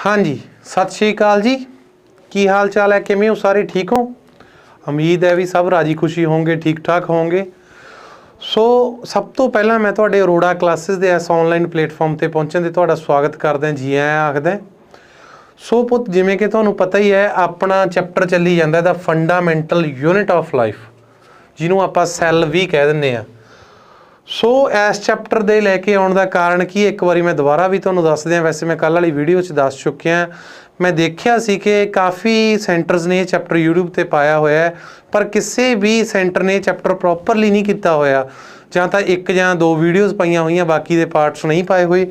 हाँ जी, सत श्री अकाल जी। की हाल चाल है, किवें हो सारे, ठीक हो? उम्मीद है भी सब राजी खुशी होंगे, ठीक ठाक होंगे। सब तो पहला मैं तुहाडे अरोड़ा क्लासिस के इस ऑनलाइन प्लेटफॉर्म पर पहुँचने ते तुहाडा स्वागत करदा, जी आया आखदा। पुत जिवें कि तुहानूं पता ही है, अपना चैप्टर चली जाता the fundamental unit of life, जिन्हों आपां सैल भी कह दिंदे आ। इस चैप्टर दे लैके आने का कारण की, एक बार मैं दोबारा भी तुहानूं दस दियां, वैसे मैं कल वाली वीडियो च दस चुकिया। मैं देखिया सी कि काफ़ी सेंटर्स ने चैप्टर यूट्यूब पर पाया होया है, पर किसी भी सेंटर ने चैप्टर प्रॉपरली नहीं किया होया, जां तां एक जां दो वीडियोज़ पाइया हुई, बाकी दे पार्ट्स नहीं पाए हुए।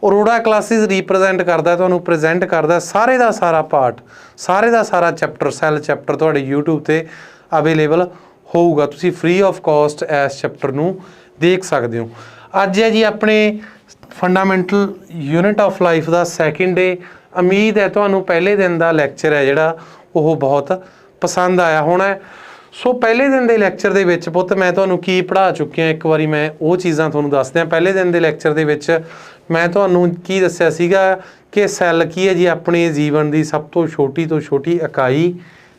अरोड़ा क्लासिस रिप्रजेंट करता, तुहानूं प्रेजेंट करता सारे का सारा पार्ट, सारे का सारा चैप्टर, सैल चैप्टर तुहाडे यूट्यूब पर अवेलेबल होगा। तुसीं फ्री ऑफ कॉस्ट इस चैप्टर नूं देख सकते हो। अज है जी अपने फंडामेंटल यूनिट ऑफ लाइफ का सैकेंड डे। उम्मीद है तुहानूं पहले दिन का लैक्चर है जिहड़ा वो बहुत पसंद आया होना है। पहले दिन के लैक्चर दे विच पुत मैं तुहानूं की पढ़ा चुकिया, एक बारी मैं वो चीज़ां तुहानूं दस दियां। पहले दिन के लैक्चर दे विच मैं तुहानूं की दस्सिया सीगा कि सैल की है जी अपने जीवन की सब तो छोटी इकाई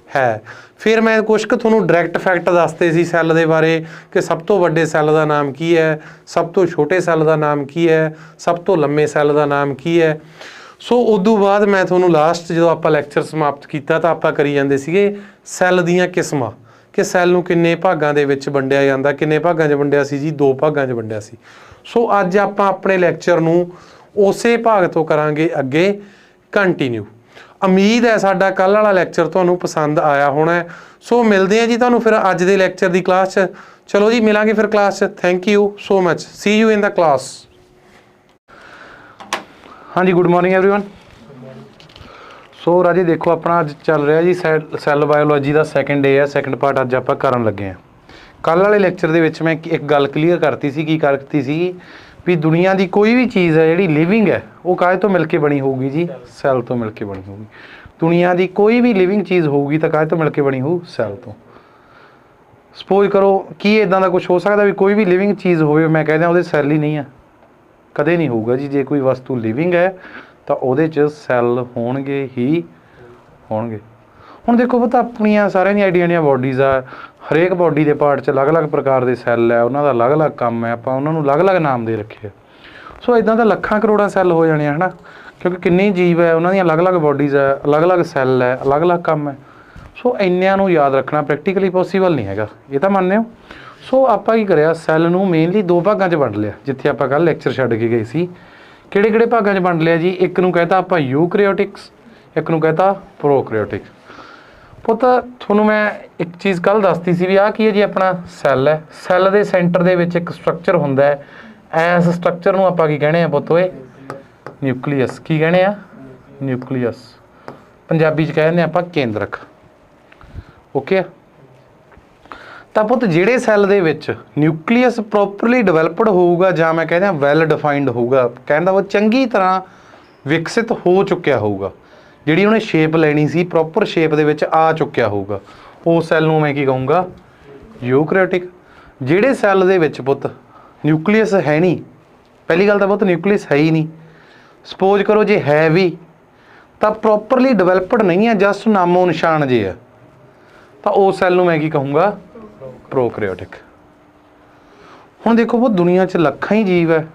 है। फिर मैं कुछ क तुहानूं डायरैक्ट फैक्ट दसते सी सैल दे बारे कि सब तो वड्डे सैल का नाम की है, सब तो छोटे सैल का नाम की है, सब तो लंबे सैल का नाम की है। उदों बाद मैं तुहानूं लास्ट जो आपां लैक्चर समाप्त किया तो आपां करी जांदे सीगे सैल दीयां किस्मां, कि सैल नूं किन्ने भागां दे विच वंडिया जांदा, किन्ने भागां 'च वंडिया सी जी, दो भागां 'च वंडिया सी। अज आपां अपने लैक्चर नूं उसे भाग तो करांगे अगे कंटीन्यू। उम्मीद है साडा कल वाला लैक्चर तुहानूं पसंद आया होना है। मिलते हैं जी तुहानूं फिर अज दे लैक्चर की क्लास च। चलो जी मिलांगे फिर क्लास च। Thank you so much, see you in the class. हाँ जी, गुड मॉर्निंग एवरीवन। राजे देखो अपना अज चल रहा जी सैल बायोलॉजी का सैकेंड डे है, सैकेंड पार्ट अज आपां करन लगे हैं। कल वाले लैक्चर दे विच मैं एक गल क्लीयर करती सी, की करती सी भी दुनिया की कोई भी चीज़ है जी लिविंग है वो काहे तो मिल के बनी होगी जी, सैल तो मिल के बनी होगी। दुनिया की कोई भी लिविंग चीज़ होगी तो काहे तो मिल के बनी हो, सैल तो। सपोज करो कि इदा का कुछ हो सकता भी कोई भी लिविंग चीज़ हो, मैं कहदा वो सैल ही नहीं है, कदे नहीं होगा जी। जे कोई वस्तु लिविंग है तो वो सैल होणगे ही होणगे। हुण देखो पता अपनिया सारिਆਂ दी आइडिया ਦੀਆਂ बॉडीज़ आ, हरेक बॉडी के पार्ट 'ਚ अलग-अलग प्रकार के सैल है, उन्होंने अलग-अलग काम है, आपां उन्होंने अलग-अलग नाम दे रखे है। इदां तो लखां करोड़ां सैल हो जाने है ना, क्योंकि किन्ने जीव है उन्होंने अलग-अलग बॉडीज़ है, अलग-अलग सैल है, अलग-अलग काम है। इन्निਆਂ ਨੂੰ याद रखना प्रैक्टिकली पॉसीबल नहीं है, ये तो मानते हो। आपां की करिया सैल नूं मेनली दो भागां 'ਚ वंड लिया, जिथे आपां कल लैक्चर छड्ड के गए सी। किहड़े-किहड़े भागां 'ਚ वंड लिया जी? एक नूं कहता आपां यूकैरियोटिक्स, एक नूं कहता प्रोकैरियोटिक्स। पुत थोनों मैं एक चीज़ कल दसती सी भी आ की है जी अपना सैल है, सैल के सेंटर दे विच एक स्ट्रक्चर हुंदा है। इस स्ट्रक्चर नूं आपां की कहने पुत ओए न्यूक्लीअस। की कहने आ? न्यूक्लीअस। पंजाबी च कहने आपां केंद्रक। ओके। तो पुत जिहड़े सैल दे विच न्यूक्लीअस प्रॉपरली डिवेलपड होऊगा, जां मैं कहदा वैल डिफाइंड होऊगा, कहंदा वो चंगी तरह विकसित हो चुकिया होऊगा, जिहड़ी उन्हें शेप लैनी सी प्रॉपर शेप दे विच आ चुकिया होऊगा, उस सैल नूं मैं की कहूँगा यूकैरियोटिक। जिहड़े सैल दे विच पुत न्यूक्लीअस है नहीं, पहली गल तां पुत न्यूक्लीअस है ही नहीं। सपोज करो जे है भी तो प्रॉपरली डिवेलपड नहीं है, जस्ट नामो निशान जे है, तो उस सैल नूं मैं की कहूँगा प्रोकैरियोटिक। हुण देखो पुत दुनिया 'च लखां ही जीव है,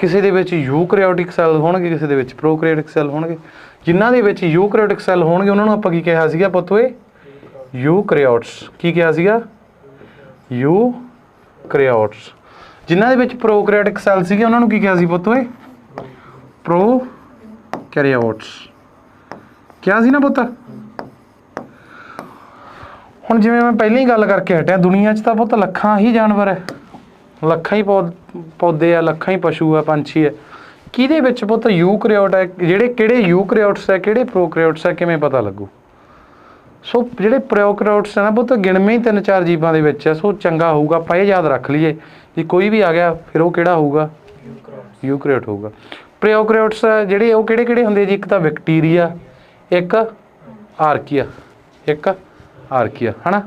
किसी दे विच यूकैरियोटिक सैल होणगे, किसी दे विच प्रोकैरियोटिक सैल होणगे। जिन्हां दे विच यूकैरियोटिक सैल होणगे उन्हां नूं आपां की कहा सीगा पुत ओए यूकैरियोट्स। की कहा सीगा? यूकैरियोट्स। जिन्हां दे विच प्रोकैरियोटिक सैल सीगे उन्हां नूं की कहा सी पुत ओए प्रोकैरियोट्स। क्या सी ना पुत? हुण जिवें मैं पहले ही गल करके हटिया, दुनिया 'च तां पुत लखां ही जानवर है, लखां ही पौधे आ, लखां ही पशु है, पंछी है। किहदे विच पुत यूकैरियोट है, जिहड़े किहड़े यूकैरियोट्स है, किहड़े प्रोकैरियोट्स है, किवें पता लगू? जिहड़े प्रोकैरियोट्स है ना पुत गिणਵੇਂ ही 3-4 जीवां दे विच है। चंगा होऊगा आपां इह याद रख लईए कि कोई भी आ गया फिर वो किहड़ा होऊगा? यूकैरियोट होऊगा। प्रोकैरियोट्स जिहड़े वो किहड़े-किहड़े हुंदे जी? एक तां बैक्टीरिया, एक आर्किया, एक आर्किया, है ना।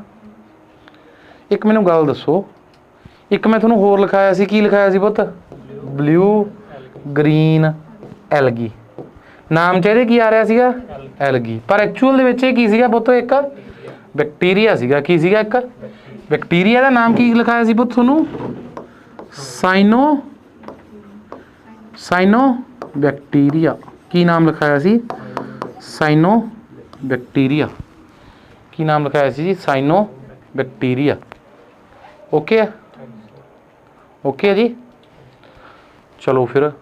एक मैनूं गल दसो, एक मैं तुहानूं होर लिखाया सी, की लिखाया सी पुत? Blue, green, algae. ਨਾਮ 'ਚ ਇਹਦੇ ਕੀ ਆ ਰਿਹਾ ਸੀਗਾ? ਐਲਗੀ। ਪਰ ਐਕਚੁਅਲ ਦੇ ਵਿੱਚ ਇਹ ਕੀ ਸੀਗਾ ਪੁੱਤ? ਇੱਕ ਬੈਕਟੀਰੀਆ ਸੀਗਾ। ਕੀ ਸੀਗਾ? ਇੱਕ ਬੈਕਟੀਰੀਆ ਦਾ ਨਾਮ ਕੀ ਲਿਖਾਇਆ ਸੀ ਪੁੱਤ ਤੁਹਾਨੂੰ? Cyanobacteria. की नाम लिखाया सी? Cyanobacteria. की नाम लिखाया सी जी? Cyanobacteria. ओके है? ओके है जी। चलो फिर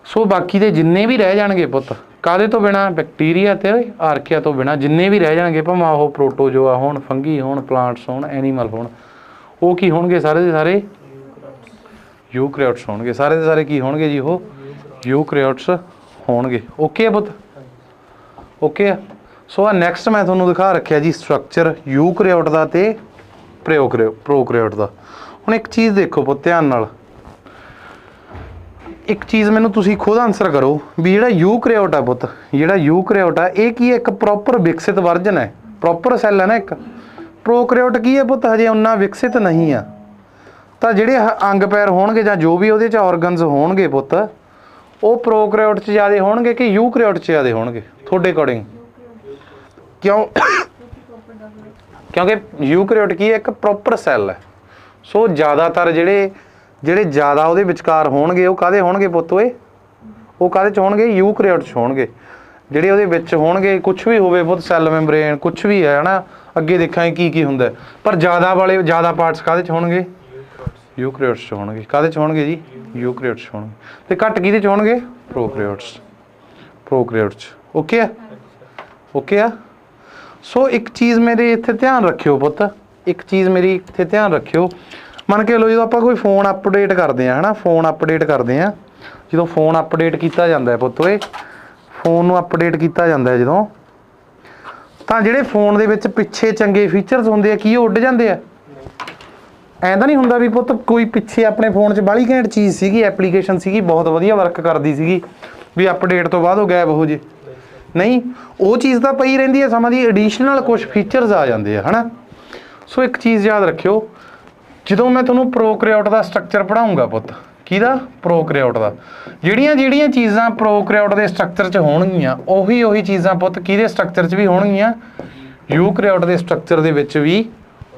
सो बाकी दे जिन्ने भी रह जाणगे पुत कादे तो बिना? बैक्टीरिया ते आर्किया तो बिना जिन्ने भी रह जाणगे, भावें ओह प्रोटोजोआ होण, फंगी होण, प्लांट्स होण, एनीमल होण, वो की होणगे? सारे दे सारे यूकैरियोट्स होणगे। सारे दे सारे की होणगे जी? वो यूकैरियोट्स होणगे। ओके है पुत? ओके है। सो आ नैक्सट मैं तुहानूं दिखा रखिया जी स्ट्रक्चर यूकैरियोट दा ते प्रोकैरियोट दा। हुण एक चीज़ देखो पुत ध्यान नाल, एक चीज़ मैनूं तुसीं खुद आंसर करो भी जिहड़ा यूकैरियोट आ पुत, जिहड़ा यूकैरियोट आ ये की है? एक प्रॉपर विकसित वर्जन है, प्रॉपर सैल है ना एक। प्रोकैरियोट की है पुत? हजे उन्ना विकसित नहीं आ। ਤਾਂ ਜਿਹੜੇ ਅੰਗ ਪੈਰ ਹੋਣਗੇ ਜਾਂ ਜੋ ਵੀ ਉਹਦੇ 'ਚ ਔਰਗਨਸ ਹੋਣਗੇ ਪੁੱਤ, ਉਹ ਪ੍ਰੋਕੈਰਿਓਟ 'ਚ ਜ਼ਿਆਦਾ ਹੋਣਗੇ ਕਿ ਯੂਕੈਰਿਓਟ 'ਚ ਜ਼ਿਆਦਾ ਹੋਣਗੇ ਤੁਹਾਡੇ ਅਕੋਰਡਿੰਗ? ਕਿਉਂ? ਕਿਉਂਕਿ ਯੂਕੈਰਿਓਟ ਕੀ ਹੈ? ਇੱਕ ਪ੍ਰੋਪਰ ਸੈੱਲ ਹੈ। ਸੋ ਜ਼ਿਆਦਾਤਰ ਜਿਹੜੇ ਜ਼ਿਆਦਾ ਉਹਦੇ ਵਿਚਕਾਰ ਹੋਣਗੇ ਉਹ ਕਾਹਦੇ ਹੋਣਗੇ ਪੁੱਤ? ਉਹ ਕਾਹਦੇ 'ਚ ਹੋਣਗੇ? ਯੂਕੈਰਿਓਟ 'ਚ ਹੋਣਗੇ। ਜਿਹੜੇ ਉਹਦੇ ਵਿੱਚ ਹੋਣਗੇ ਕੁਛ ਵੀ ਹੋਵੇ ਪੁੱਤ, ਸੈੱਲ ਮੈਂਬਰੇਨ ਕੁਛ ਵੀ ਹੈ ਨਾ, ਅੱਗੇ ਦੇਖਾਂਗੇ ਕੀ ਹੁੰਦਾ, ਪਰ ਜ਼ਿਆਦਾ ਪਾਰਟਸ ਕਾਹਦੇ 'ਚ ਹੋਣਗੇ? यूकैरियोट्स 'ਚ होणगे। काहदे 'ਚ होणगे जी? यूकैरियोट्स 'ਚ होणगे। ते घट किहदे 'ਚ होणगे? प्रोकैरियोट्स 'ਚ। ओके है? ओके है। सो एक चीज़ मेरे इत्थे ध्यान रखियो पुत, एक चीज़ मेरी इत्थे ध्यान रखियो। मन के लो जो आपां कोई फोन अपडेट करते हैं है ना, फोन अपडेट करते हैं, जो फोन अपडेट किया जाता है पुत, फोन नूं अपडेट किया जाता है जो, तो जिहड़े फोन दे विच पिछे चंगे फीचरस हुंदे आ की उड़ जाते हैं? ऐ तो नहीं होंदा भी पुत कोई पिछे अपने फोन 'ਚ बाली घैंट चीज़ सीगी, एप्लीकेशन सीगी, बहुत वधिया वर्क करती सीगी, भी अपडेट तो बाद गैब हो जे? नहीं, वो चीज़ तो पई रहिंदी है, समझ दी एडिशनल कुछ फीचरस आ जाते हैं है ना। सो एक चीज़ याद रखियो, जो मैं तुहानूं प्रोकैरियोट का स्ट्रक्चर पढ़ाऊँगा पुत, किहदा? प्रोकैरियोट का, ਜਿਹੜੀਆਂ चीज़ां प्रोकैरियोट के स्ट्रक्चर 'ਚ होणगीਆਂ ਉਹੀ चीज़ां पुत किहदे स्ट्रक्चर 'ਚ भी होणगीਆਂ? यूकैरियोट के स्ट्रक्चर ਦੇ ਵਿੱਚ भी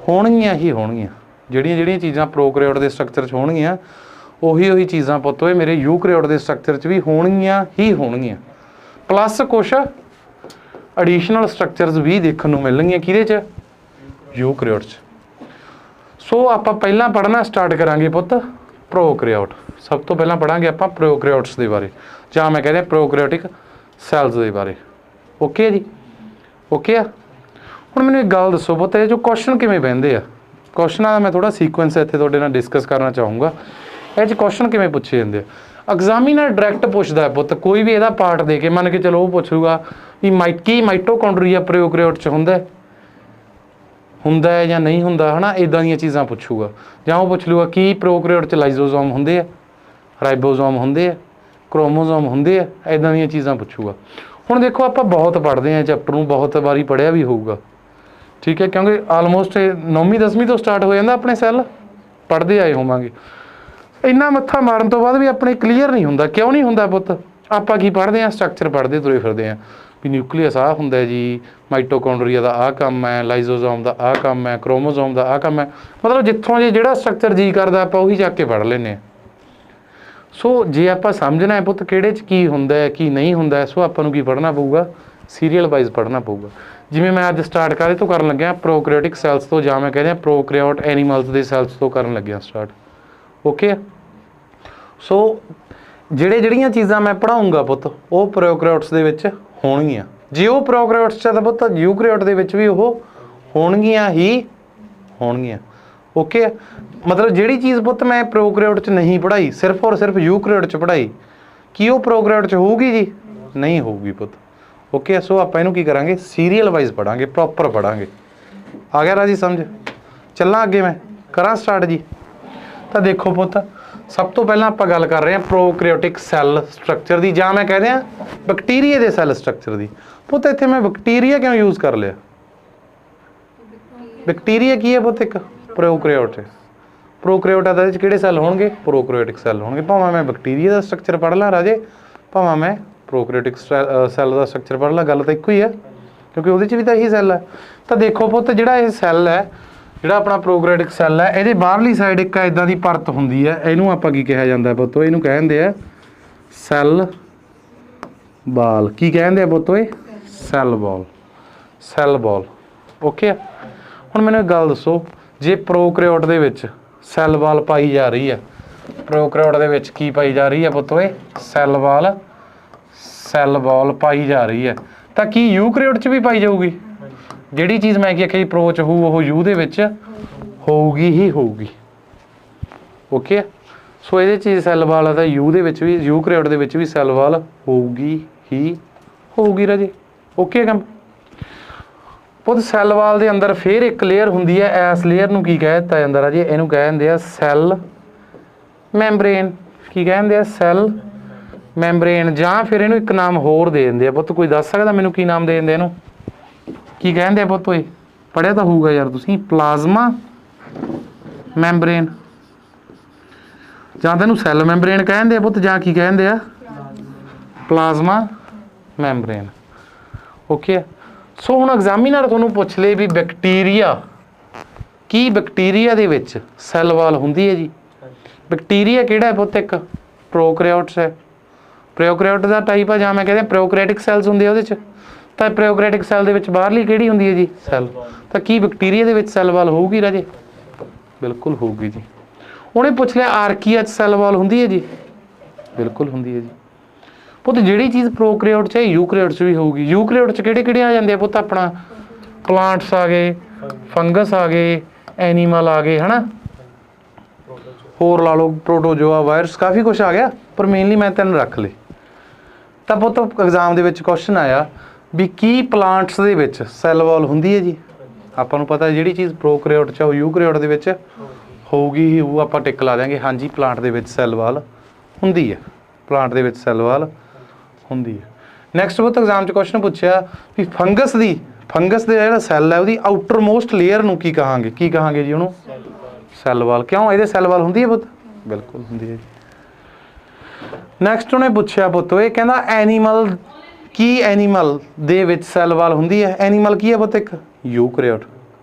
होणगीਆਂ ही होणगीਆਂ। ਜਿਹੜੀਆਂ चीज़ां प्रोकैरियोट के स्ट्रक्चर 'ਚ होणगीਆਂ ਉਹੀ चीज़ां पुत मेरे यूकैरियोट के स्ट्रक्चर 'ਚ भी होणगीਆਂ ही होणगीਆਂ, प्लस कुछ एडिशनल स्ट्रक्चरस भी देखने को मिलणगीਆਂ किहदे 'ਚ? यूकैरियोट 'ਚ। सो आपां पहिलां पढ़ना स्टार्ट करांगे पुत प्रोकैरियोट। सब तो पहलां पढ़ांगे आपां प्रोकैरियोट्स दे बारे, जां मैं कह रहा प्रोकैरियोटिक सैल्स दे बारे। ओके है जी? ओके है। हुण मैनूं एक गल दसो पुत, ये जो क्वेश्चन किवें बहिंदे आ, क्वेश्चन का मैं थोड़ा सीकुएंस इत्थे तुहाडे नाल डिस्कस करना चाहूँगा। ये क्वेश्चन किवें पूछे जांदे आ? एग्जामिनर डायरैक्ट पुछदा है पुत, कोई भी इहदा पार्ट दे के मन के चलो वो पुछूगा भी माइटोकॉन्ड्रिया प्रोकैरियोट 'ਚ ਹੁੰਦਾ है या नहीं ਹੁੰਦਾ है ना, इदां ਦੀਆਂ चीज़ां पुछूगा। ਜਾਂ ਉਹ पुछ लूगा कि प्रोकैरियोट 'ਚ लाइजोसोम ਹੁੰਦੇ ਆ, राइबोसोम ਹੁੰਦੇ ਆ, क्रोमोसोम ਹੁੰਦੇ ਆ, इदां ਦੀਆਂ चीज़ां पुछूगा। ਹੁਣ देखो ਆਪਾਂ बहुत पढ़ते हैं चैप्टर ਨੂੰ, बहुत बारी पढ़िया भी होऊगा, ठीक है, क्योंकि आलमोस्ट 9वीं 10वीं तो स्टार्ट हो जाता अपने सैल, पढ़ते आए होवांगे। इन्ना मत्था मारन तो बाद भी अपने क्लीयर नहीं होंदा। क्यों नहीं होंदा पुत? आपां की पढ़ते हैं? स्ट्रक्चर पढ़ते तुरे फिरदे हैं भी न्यूक्लियस आ हुंदा जी, माइटोकॉन्ड्रिया का आ काम है, लाइजोसोम का आ काम है, क्रोमोसोम का आ काम है, मतलब जिथों जिहड़ा स्ट्रक्चर जी करदा आपां उही जाके पढ़ लैंदे। सो जे आपां समझना है पुत किहड़े 'ਚ की हुंदा है की नहीं हुंदा, सो आपां नूं की पढ़ना पऊगा? सीरीयल वाइज पढ़ना पऊगा। जिवें मैं अज स्टार्ट काहदे तो करन लग्या? प्रोकैरियोटिक सैल्स तो, जां मैं कहदा प्रोकैरियोट एनीमल्स के सैल्स तो करन लग्या स्टार्ट। ओके। सो ਜਿਹੜੀਆਂ चीज़ां मैं पढ़ाऊँगा पुत वो प्रोकैरियोट्स ਦੇ ਵਿੱਚ ਹੋਣਗੀਆਂ। जे वो प्रोकैरियोट्स 'ਚ ਤਾਂ पुत यूकैरियोट ਦੇ ਵਿੱਚ भी ਉਹ ਹੋਣਗੀਆਂ ही होणगीਆਂ। ओके। मतलब ਜਿਹੜੀ चीज़ पुत मैं प्रोकैरियोट 'ਚ नहीं पढ़ाई, सिर्फ और सिर्फ यूकैरियोट 'ਚ पढ़ाई, कि वो प्रोकैरियोट 'ਚ होਊगी जी? नहीं होਊगी पुत। ओके। सो आप इनू की करांगे? सीरीयल वाइज पढ़ांगे, प्रॉपर पढ़ांगे। आ गया राजी समझ? चलना अगे मैं करा स्टार्ट जी। तो देखो पुत, सब तो पहला आप गल कर रहे हैं प्रोकैरियोटिक सैल स्ट्रक्चर की, जां मैं कह रहा बैक्टीरिया के सैल स्ट्रक्चर की। पुत इत्थे मैं बैक्टीरिया क्यों यूज़ कर लिया? बैक्टीरिया की है पुत? एक प्रोकैरियोट है, प्रोकैरियोट है, किहड़े सैल होणगे? प्रोकैरियोटिक सैल होणगे। भावें मैं बैक्टीरिया का स्ट्रक्चर पढ़ ला राजे, ਭਾਵੇਂ मैं प्रोकैरियोटिक सैल का स्ट्रक्चर पढ़ ला, गल तो एक ही है क्योंकि वो भी तो यही सैल है। तो देखो पुत जिहड़ा ये सैल है, जिहड़ा अपना प्रोकैरियोटिक सैल है, ये बाहरली साइड एक इदां दी परत हुंदी है, इहनूं आपां की कहा जांदा पुत, इहनूं कहंदे आ सैल बाल। की कहंदे आ पुत? Cell wall, cell wall. Okay, हुण मैनूं एक गल दसो, जे प्रोकैरियोट दे विच सैल बाल पाई जा रही है, प्रोकैरियोट दे विच की पाई जा रही है पुत? सैल बाल, सैल बॉल पाई जा रही है, तो की यूकैरियोट च भी पाई जाऊगी? जिहड़ी चीज़ मैं आखी अप्रोच हो वो यू दे विच होगी ही होगी। ओके, सो ये चीज़ सैल बाल है तो यू दे विच भी, यूकैरियोट दे विच भी सैल बाल होगी ही होगी राजे। ओके कम पुत सैल बाल दे अंदर फिर एक लेयर हुंदी है, इस लेयर नूं की कह दित्ता जांदा राजे? इहनूं कह दिंदे आ सैल मैंब्रेन। की कह दिंदे आ? सैल मैंब्रेन। जां फिर इहनूं एक नाम होर दे दिंदे आ पुत, कोई दस सकदा मैनूं की नाम दे दिंदे इहनूं? की कहते पुत? पढ़िया तो होगा यार तुसीं, प्लाज्मा मैंब्रेन। जां तैनूं सैल मैंब्रेन कहते पुत, जां की कहते आ? प्लाज्मा मैंब्रेन। ओके, सो हुण एग्जामिनर तुहानूं पुछ ले भी बैक्टीरिया, की बैक्टीरिया दे विच सैल वाल हुंदी है जी? बैक्टीरिया किहड़ा है पुत? एक प्रोकैरियोट्स है, प्रोकैरियोट दा टाइप है, जां मैं कहते प्रोकैरियोटिक सैल्स हुंदे उहदे च, तो प्रोकैरियोटिक सैल दे विच बाहरली किहड़ी हुंदी है जी? सैल। तो की बैक्टीरिया दे विच सैल वाल होगी राजे? बिल्कुल होगी जी। उन्हें पुछ लिया आर्किया च सैल वाल हुंदी है जी? बिल्कुल हुंदी है जी। पुत जिहड़ी चीज़ प्रोकैरियोट च है यूकैरियोट च भी होगी। यूकैरियोट च किहड़े आ जांदे पुत? अपना प्लांट्स आ गए, फंगस आ गए, एनीमल आ गए, है ना, होर ला लो प्रोटोजोआ, वायरस, काफ़ी कुछ आ गया, पर मेनली मैं तेन रख ले। तो पुत एग्जाम दे विच क्वेश्चन आया भी की प्लांट्स दे विच सैल वाल हुंदी है जी? आपां नूं पता जिहड़ी चीज़ प्रोकैरियोट च यूकैरियोट दे विच होगी ही होਊ, आपां टिक ला देंगे हाँ जी प्लांट दे विच सैल वाल हुंदी है, प्लांट दे विच सैल वाल हुंदी है। नैक्सट पुत एग्जाम च क्वेश्चन पुछया भी फंगस दी, फंगस दे जिहड़ा सैल है उहदी आउटर मोस्ट लेयर नूं की कहांगे? की कहांगे जी उहनूं? सैल वाल। क्यों इहदे सैल वाल हुंदी है पुत? बिल्कुल हुंदी है जी। नैक्सट उहने पुछया पुत ये कहंदा एनीमल, की एनीमल दे विच सैल वाल हुंदी है? एनीमल की है पुत? एक यूकैरियोट।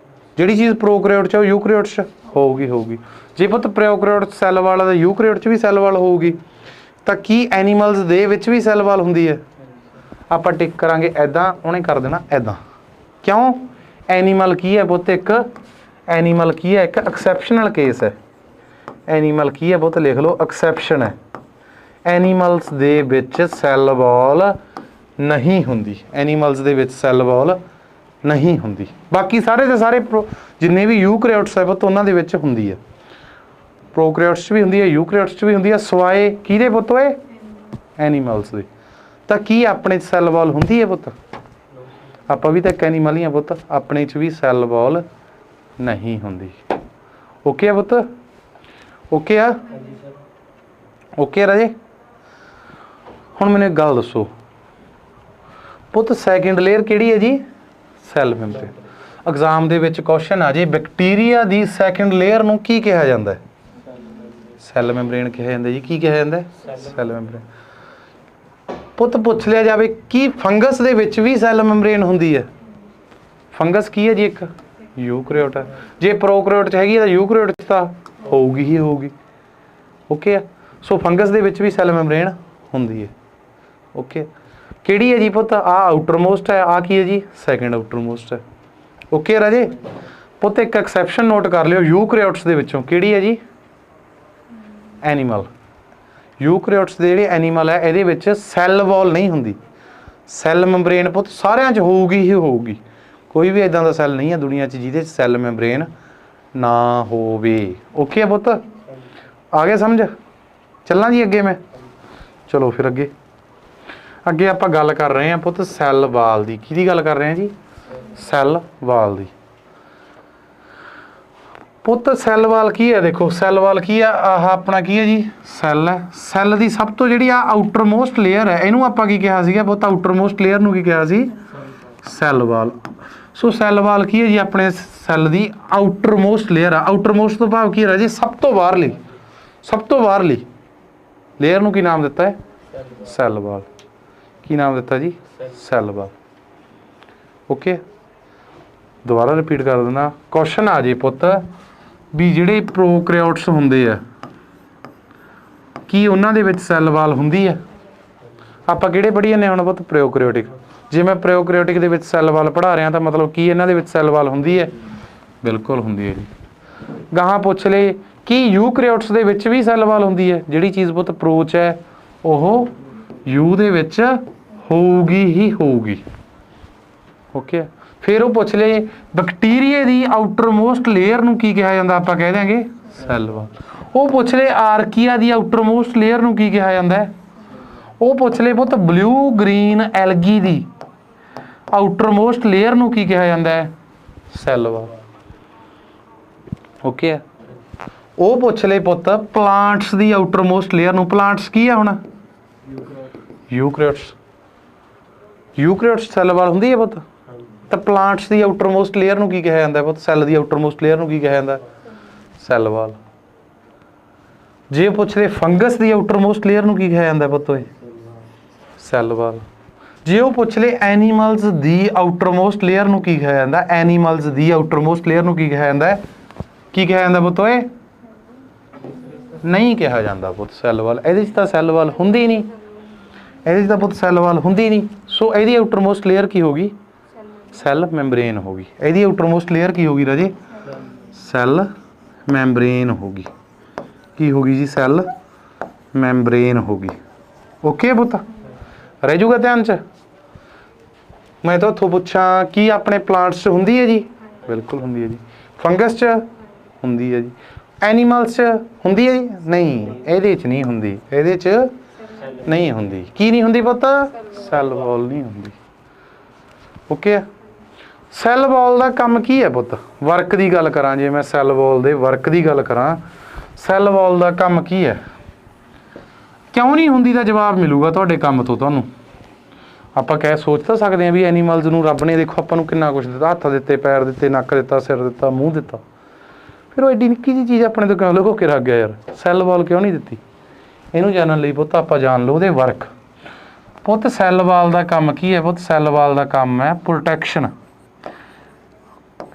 जिहड़ी चीज़ प्रोकैरियोट च यूकैरियोट च होगी। जे पुत प्रोकैरियोट सैल वाल है यूकैरियोट च भी सैल वाल होगी, तो की एनीमल्स दे विच भी सैल वाल हुंदी है? आपां टिक करांगे ऐदां, उहने कर देना ऐदां। क्यों? एनीमल की है पुत? एक एनीमल की है, एक एक्सैप्शनल केस है। एनीमल की है पुत? लिख लो एक्सैप्शन है। एनीमल्स दे विच सैल वाल नहीं हुंदी, एनीमल्स दे विच सैल वाल नहीं हुंदी। बाकी सारे दे सारे जिन्ने भी यूकैरियोट्स है पुत उन्हां दे विच हुंदी है, प्रोकैरियोट्स भी हुंदी है, यूकैरियोट्स भी हुंदी है, सवाए किहदे पुत? एनीमल्स दे। तो की अपने सैल वाल हुंदी है पुत? आपां भी तो एक एनीमल ही आ पुत, अपने च भी सैल वाल नहीं हुंदी। ओके आ पुत? ओके आ? ओके राजे। हुण मैनूं एक गल दसो पुत सैकेंड लेयर किहड़ी है जी? सैल मैंब्रेन। एग्जाम दे विच क्वेश्चन आ जे बैक्टीरिया दी सैकेंड लेयर नूं की कहा जांदा है? सैल मैंब्रेन कहा जांदा जी। की कहा जांदा है? सैल मैंब्रेन। पुत पुछ लिया जाए कि फंगस दे विच भी सैल मैंब्रेन हुंदी है? फंगस की है जी? एक यूकैरियोट है। जे प्रोकैरियोट च हैगी तां यूकैरियोट च तां होगी ही होगी। ओके है, सो फंगस दे विच भी सैल मैंब्रेन हुंदी है। ओके, किहड़ी है जी पुत? आ आउटर मोस्ट है, आ की है जी? सैकेंड आउटर मोस्ट है। ओके राजे। पुत एक एक्सैप्शन नोट कर लियो, यूकैरियोट्स दे विचों किहड़ी है जी? एनीमल। यूकैरियोट्स दे जिहड़े एनीमल है इहदे विच सैल वॉल नहीं हुंदी। सैल मैंब्रेन पुत सारिਆਂ 'ਚ होगी ही होगी, कोई भी इदां दा सैल नहीं है दुनिया 'ਚ जिहदे 'ਚ सैल मैंब्रेन ना होवे। ओके है पुत? आ गया समझ? चलना जी अगे मैं? चलो फिर अगे अगे आपां गल कर रहे हैं पुत सैल वाल दी। किहदी गल कर रहे हैं जी? सैल वाल दी। पुत सैल वाल की है? देखो सैल वाल की है, आह अपना की है जी? सैल है। सैल की सब तो जी आउटर मोस्ट लेयर है, इनू आपां की कहा सीगा पुत? आउटर मोस्ट लेयर नूं की कहा सी? सैल वाल। सो सैल वाल की है जी? अपने सैल की आउटर मोस्ट लेयर है। आउटर मोस्ट तो भाव की है जी? सब तो बाहरली, सब तो बाहरली लेयर नूं की नाम दिता है? ਸੈੱਲ ਵਾਲ। ਕੀ ਨਾਮ ਦਿੱਤਾ ਜੀ? ਸੈੱਲ ਵਾਲ। ਓਕੇ, ਦੁਬਾਰਾ ਰਿਪੀਟ ਕਰ ਦਿੰਦਾ। ਕੁਐਸਚਨ ਆ ਜੇ ਪੁੱਤ ਵੀ ਜਿਹੜੇ ਪ੍ਰੋਕੈਰੀਓਟਸ ਹੁੰਦੇ ਆ ਕੀ ਉਹਨਾਂ ਦੇ ਵਿੱਚ ਸੈੱਲ ਵਾਲ ਹੁੰਦੀ ਹੈ? ਆਪਾਂ ਕਿਹੜੇ ਪੜ੍ਹੀ ਜਾਂਦੇ ਹੁਣ ਪੁੱਤ? ਪ੍ਰੋਕੈਰੀਓਟਿਕ। ਜੇ ਮੈਂ ਪ੍ਰੋਕੈਰੀਓਟਿਕ ਦੇ ਵਿੱਚ ਸੈੱਲ ਵਾਲ ਪੜ੍ਹਾ ਰਿਹਾ ਤਾਂ ਮਤਲਬ ਕੀ ਇਹਨਾਂ ਦੇ ਵਿੱਚ ਸੈੱਲ ਵਾਲ ਹੁੰਦੀ ਹੈ? ਬਿਲਕੁਲ ਹੁੰਦੀ ਹੈ ਜੀ। ਗਾਹਾਂ ਪੁੱਛ ਲਏ ਕੀ ਯੂਕੈਰੀਓਟਸ ਦੇ ਵਿੱਚ ਵੀ ਸੈੱਲ ਵਾਲ ਹੁੰਦੀ ਹੈ? ਜਿਹੜੀ ਚੀਜ਼ ਪੁੱਤ ਅਪਰੋਚ ਹੈ ਉਹ ਯੂ ਦੇ ਵਿੱਚ ਹੋਊਗੀ ਹੀ ਹੋਊਗੀ। ਓਕੇ, ਫਿਰ ਉਹ ਪੁੱਛ ਲਏ ਬੈਕਟੀਰੀਏ ਦੀ ਆਊਟਰ ਮੋਸਟ ਲੇਅਰ ਨੂੰ ਕੀ ਕਿਹਾ ਜਾਂਦਾ? ਆਪਾਂ ਕਹਿ ਦਿਆਂਗੇ ਸੈੱਲ ਵਾਲ। ਉਹ ਪੁੱਛ ਲਏ ਆਰਕੀਆ ਦੀ ਆਊਟਰ ਮੋਸਟ ਲੇਅਰ ਨੂੰ ਕੀ ਕਿਹਾ ਜਾਂਦਾ ਹੈ? ਉਹ ਪੁੱਛ ਲਏ ਪੁੱਤ ਬਲੂ ਗ੍ਰੀਨ ਐਲਗੀ ਦੀ ਆਊਟਰ ਮੋਸਟ ਲੇਅਰ ਨੂੰ ਕੀ ਕਿਹਾ ਜਾਂਦਾ ਹੈ? ਸੈੱਲ ਵਾਲ। ਓਕੇ, ਉਹ ਪੁੱਛ ਲਏ ਪੁੱਤ ਪਲਾਂਟਸ ਦੀ ਆਊਟਰ ਮੋਸਟ ਲੇਅਰ ਨੂੰ। ਪਲਾਂਟਸ ਕੀ ਆ ਹੁਣ? ਯੂਕੈਰੀਓਟਸ। ਯੂਕੈਰੀਓਟਸ ਸੈੱਲ ਵਾਲ ਹੁੰਦੀ ਹੈ ਪੁੱਤ। ਤਾਂ ਪਲਾਂਟਸ ਦੀ ਆਊਟਰ ਮੋਸਟ ਲੇਅਰ ਨੂੰ ਕੀ ਕਿਹਾ ਜਾਂਦਾ ਪੁੱਤ? ਸੈੱਲ ਦੀ ਆਊਟਰ ਮੋਸਟ ਲੇਅਰ ਨੂੰ ਕੀ ਕਿਹਾ ਜਾਂਦਾ? ਸੈੱਲ ਵਾਲ। ਜੇ ਪੁੱਛਦੇ ਫੰਗਸ ਦੀ ਆਊਟਰ ਮੋਸਟ ਲੇਅਰ ਨੂੰ ਕੀ ਕਿਹਾ ਜਾਂਦਾ ਪੁੱਤ? ਓਏ ਸੈੱਲ ਵਾਲ। ਜੇ ਉਹ ਪੁੱਛ ਲਏ ਐਨੀਮਲਸ ਦੀ ਆਊਟਰ ਮੋਸਟ ਲੇਅਰ ਨੂੰ ਕੀ ਕਿਹਾ ਜਾਂਦਾ? ਐਨੀਮਲਸ ਦੀ ਆਊਟਰ ਮੋਸਟ ਲੇਅਰ ਨੂੰ ਕੀ ਕਿਹਾ ਜਾਂਦਾ? ਕੀ ਕਿਹਾ ਜਾਂਦਾ ਪੁੱਤ? ਓਏ ਨਹੀਂ ਕਿਹਾ ਜਾਂਦਾ ਪੁੱਤ ਸੈੱਲ ਵਾਲ। ਇਹਦੇ 'ਚ ਤਾਂ ਸੈੱਲ ਵਾਲ ਹੁੰਦੀ ਨਹੀਂ, ਇਹਦੇ 'ਚ ਤਾਂ ਪੁੱਤ ਸੈੱਲ ਵਾਲ ਹੁੰਦੀ ਨਹੀਂ। ਸੋ ਇਹਦੀ ਆਊਟਰ ਮੋਸਟ ਲੇਅਰ ਕੀ ਹੋ ਗਈ? ਸੈੱਲ ਮੈਂਬਰੇਨ ਹੋ ਗਈ। ਇਹਦੀ ਆਊਟਰ ਮੋਸਟ ਲੇਅਰ ਕੀ ਹੋ ਗਈ ਰਾਜੇ? ਸੈੱਲ ਮੈਂਬਰੇਨ ਹੋ ਗਈ। ਕੀ ਹੋ ਗਈ ਜੀ? ਸੈੱਲ ਮੈਂਬਰੇਨ ਹੋ ਗਈ। ਓਕੇ ਪੁੱਤ, ਰਹਿ ਜੂਗਾ ਧਿਆਨ 'ਚ। ਮੈਂ ਤਾਂ ਉੱਥੋਂ ਪੁੱਛਾਂ ਕੀ ਆਪਣੇ ਪਲਾਂਟਸ 'ਚ ਹੁੰਦੀ ਹੈ ਜੀ? ਬਿਲਕੁਲ ਹੁੰਦੀ ਹੈ ਜੀ। ਫੰਗਸ 'ਚ ਹੁੰਦੀ ਹੈ ਜੀ। ਐਨੀਮਲਸ 'ਚ ਹੁੰਦੀ ਹੈ ਜੀ? ਨਹੀਂ, ਇਹਦੇ 'ਚ ਨਹੀਂ ਹੁੰਦੀ। ਇਹਦੇ 'ਚ ਨਹੀਂ ਹੁੰਦੀ। ਕੀ ਨਹੀਂ ਹੁੰਦੀ ਪੁੱਤ? ਸੈੱਲ ਵਾਲ ਨਹੀਂ ਹੁੰਦੀ। ਓਕੇ ਆ। ਸੈੱਲ ਵਾਲ ਦਾ ਕੰਮ ਕੀ ਹੈ ਪੁੱਤ? ਵਰਕ ਦੀ ਗੱਲ ਕਰਾਂ, ਜੇ ਮੈਂ ਸੈੱਲ ਵਾਲ ਦੇ ਵਰਕ ਦੀ ਗੱਲ ਕਰਾਂ, ਸੈੱਲ ਵਾਲ ਦਾ ਕੰਮ ਕੀ ਹੈ? ਕਿਉਂ ਨਹੀਂ ਹੁੰਦੀ ਦਾ ਜਵਾਬ ਮਿਲੂਗਾ ਤੁਹਾਡੇ ਕੰਮ ਤੋਂ ਤੁਹਾਨੂੰ। ਆਪਾਂ ਸੋਚ ਤਾਂ ਸਕਦੇ ਹਾਂ ਵੀ ਐਨੀਮਲਸ ਨੂੰ ਰੱਬ ਨੇ ਦੇਖੋ ਆਪਾਂ ਨੂੰ ਕਿੰਨਾ ਕੁਛ ਦਿੱਤਾ, ਹੱਥ ਦਿੱਤੇ, ਪੈਰ ਦਿੱਤੇ, ਨੱਕ ਦਿੱਤਾ, ਸਿਰ ਦਿੱਤਾ, ਮੂੰਹ ਦਿੱਤਾ, ਫਿਰ ਉਹ ਐਡੀ ਨਿੱਕੀ ਜਿਹੀ ਚੀਜ਼ ਆਪਣੇ ਤੋਂ ਕਿਉਂ ਲੁਕੋ ਕੇ ਰੱਖ ਗਿਆ ਯਾਰ? ਸੈੱਲ ਵਾਲ ਕਿਉਂ ਨਹੀਂ ਦਿੱਤੀ? ਇਹਨੂੰ ਜਾਣਨ ਲਈ ਪੁੱਤ ਆਪਾਂ ਜਾਣ ਲਓ ਉਹਦੇ ਵਰਕ। ਪੁੱਤ ਸੈੱਲ ਵਾਲ ਦਾ ਕੰਮ ਕੀ ਹੈ ਪੁੱਤ? ਸੈੱਲ ਵਾਲ ਦਾ ਕੰਮ ਹੈ ਪ੍ਰੋਟੈਕਸ਼ਨ।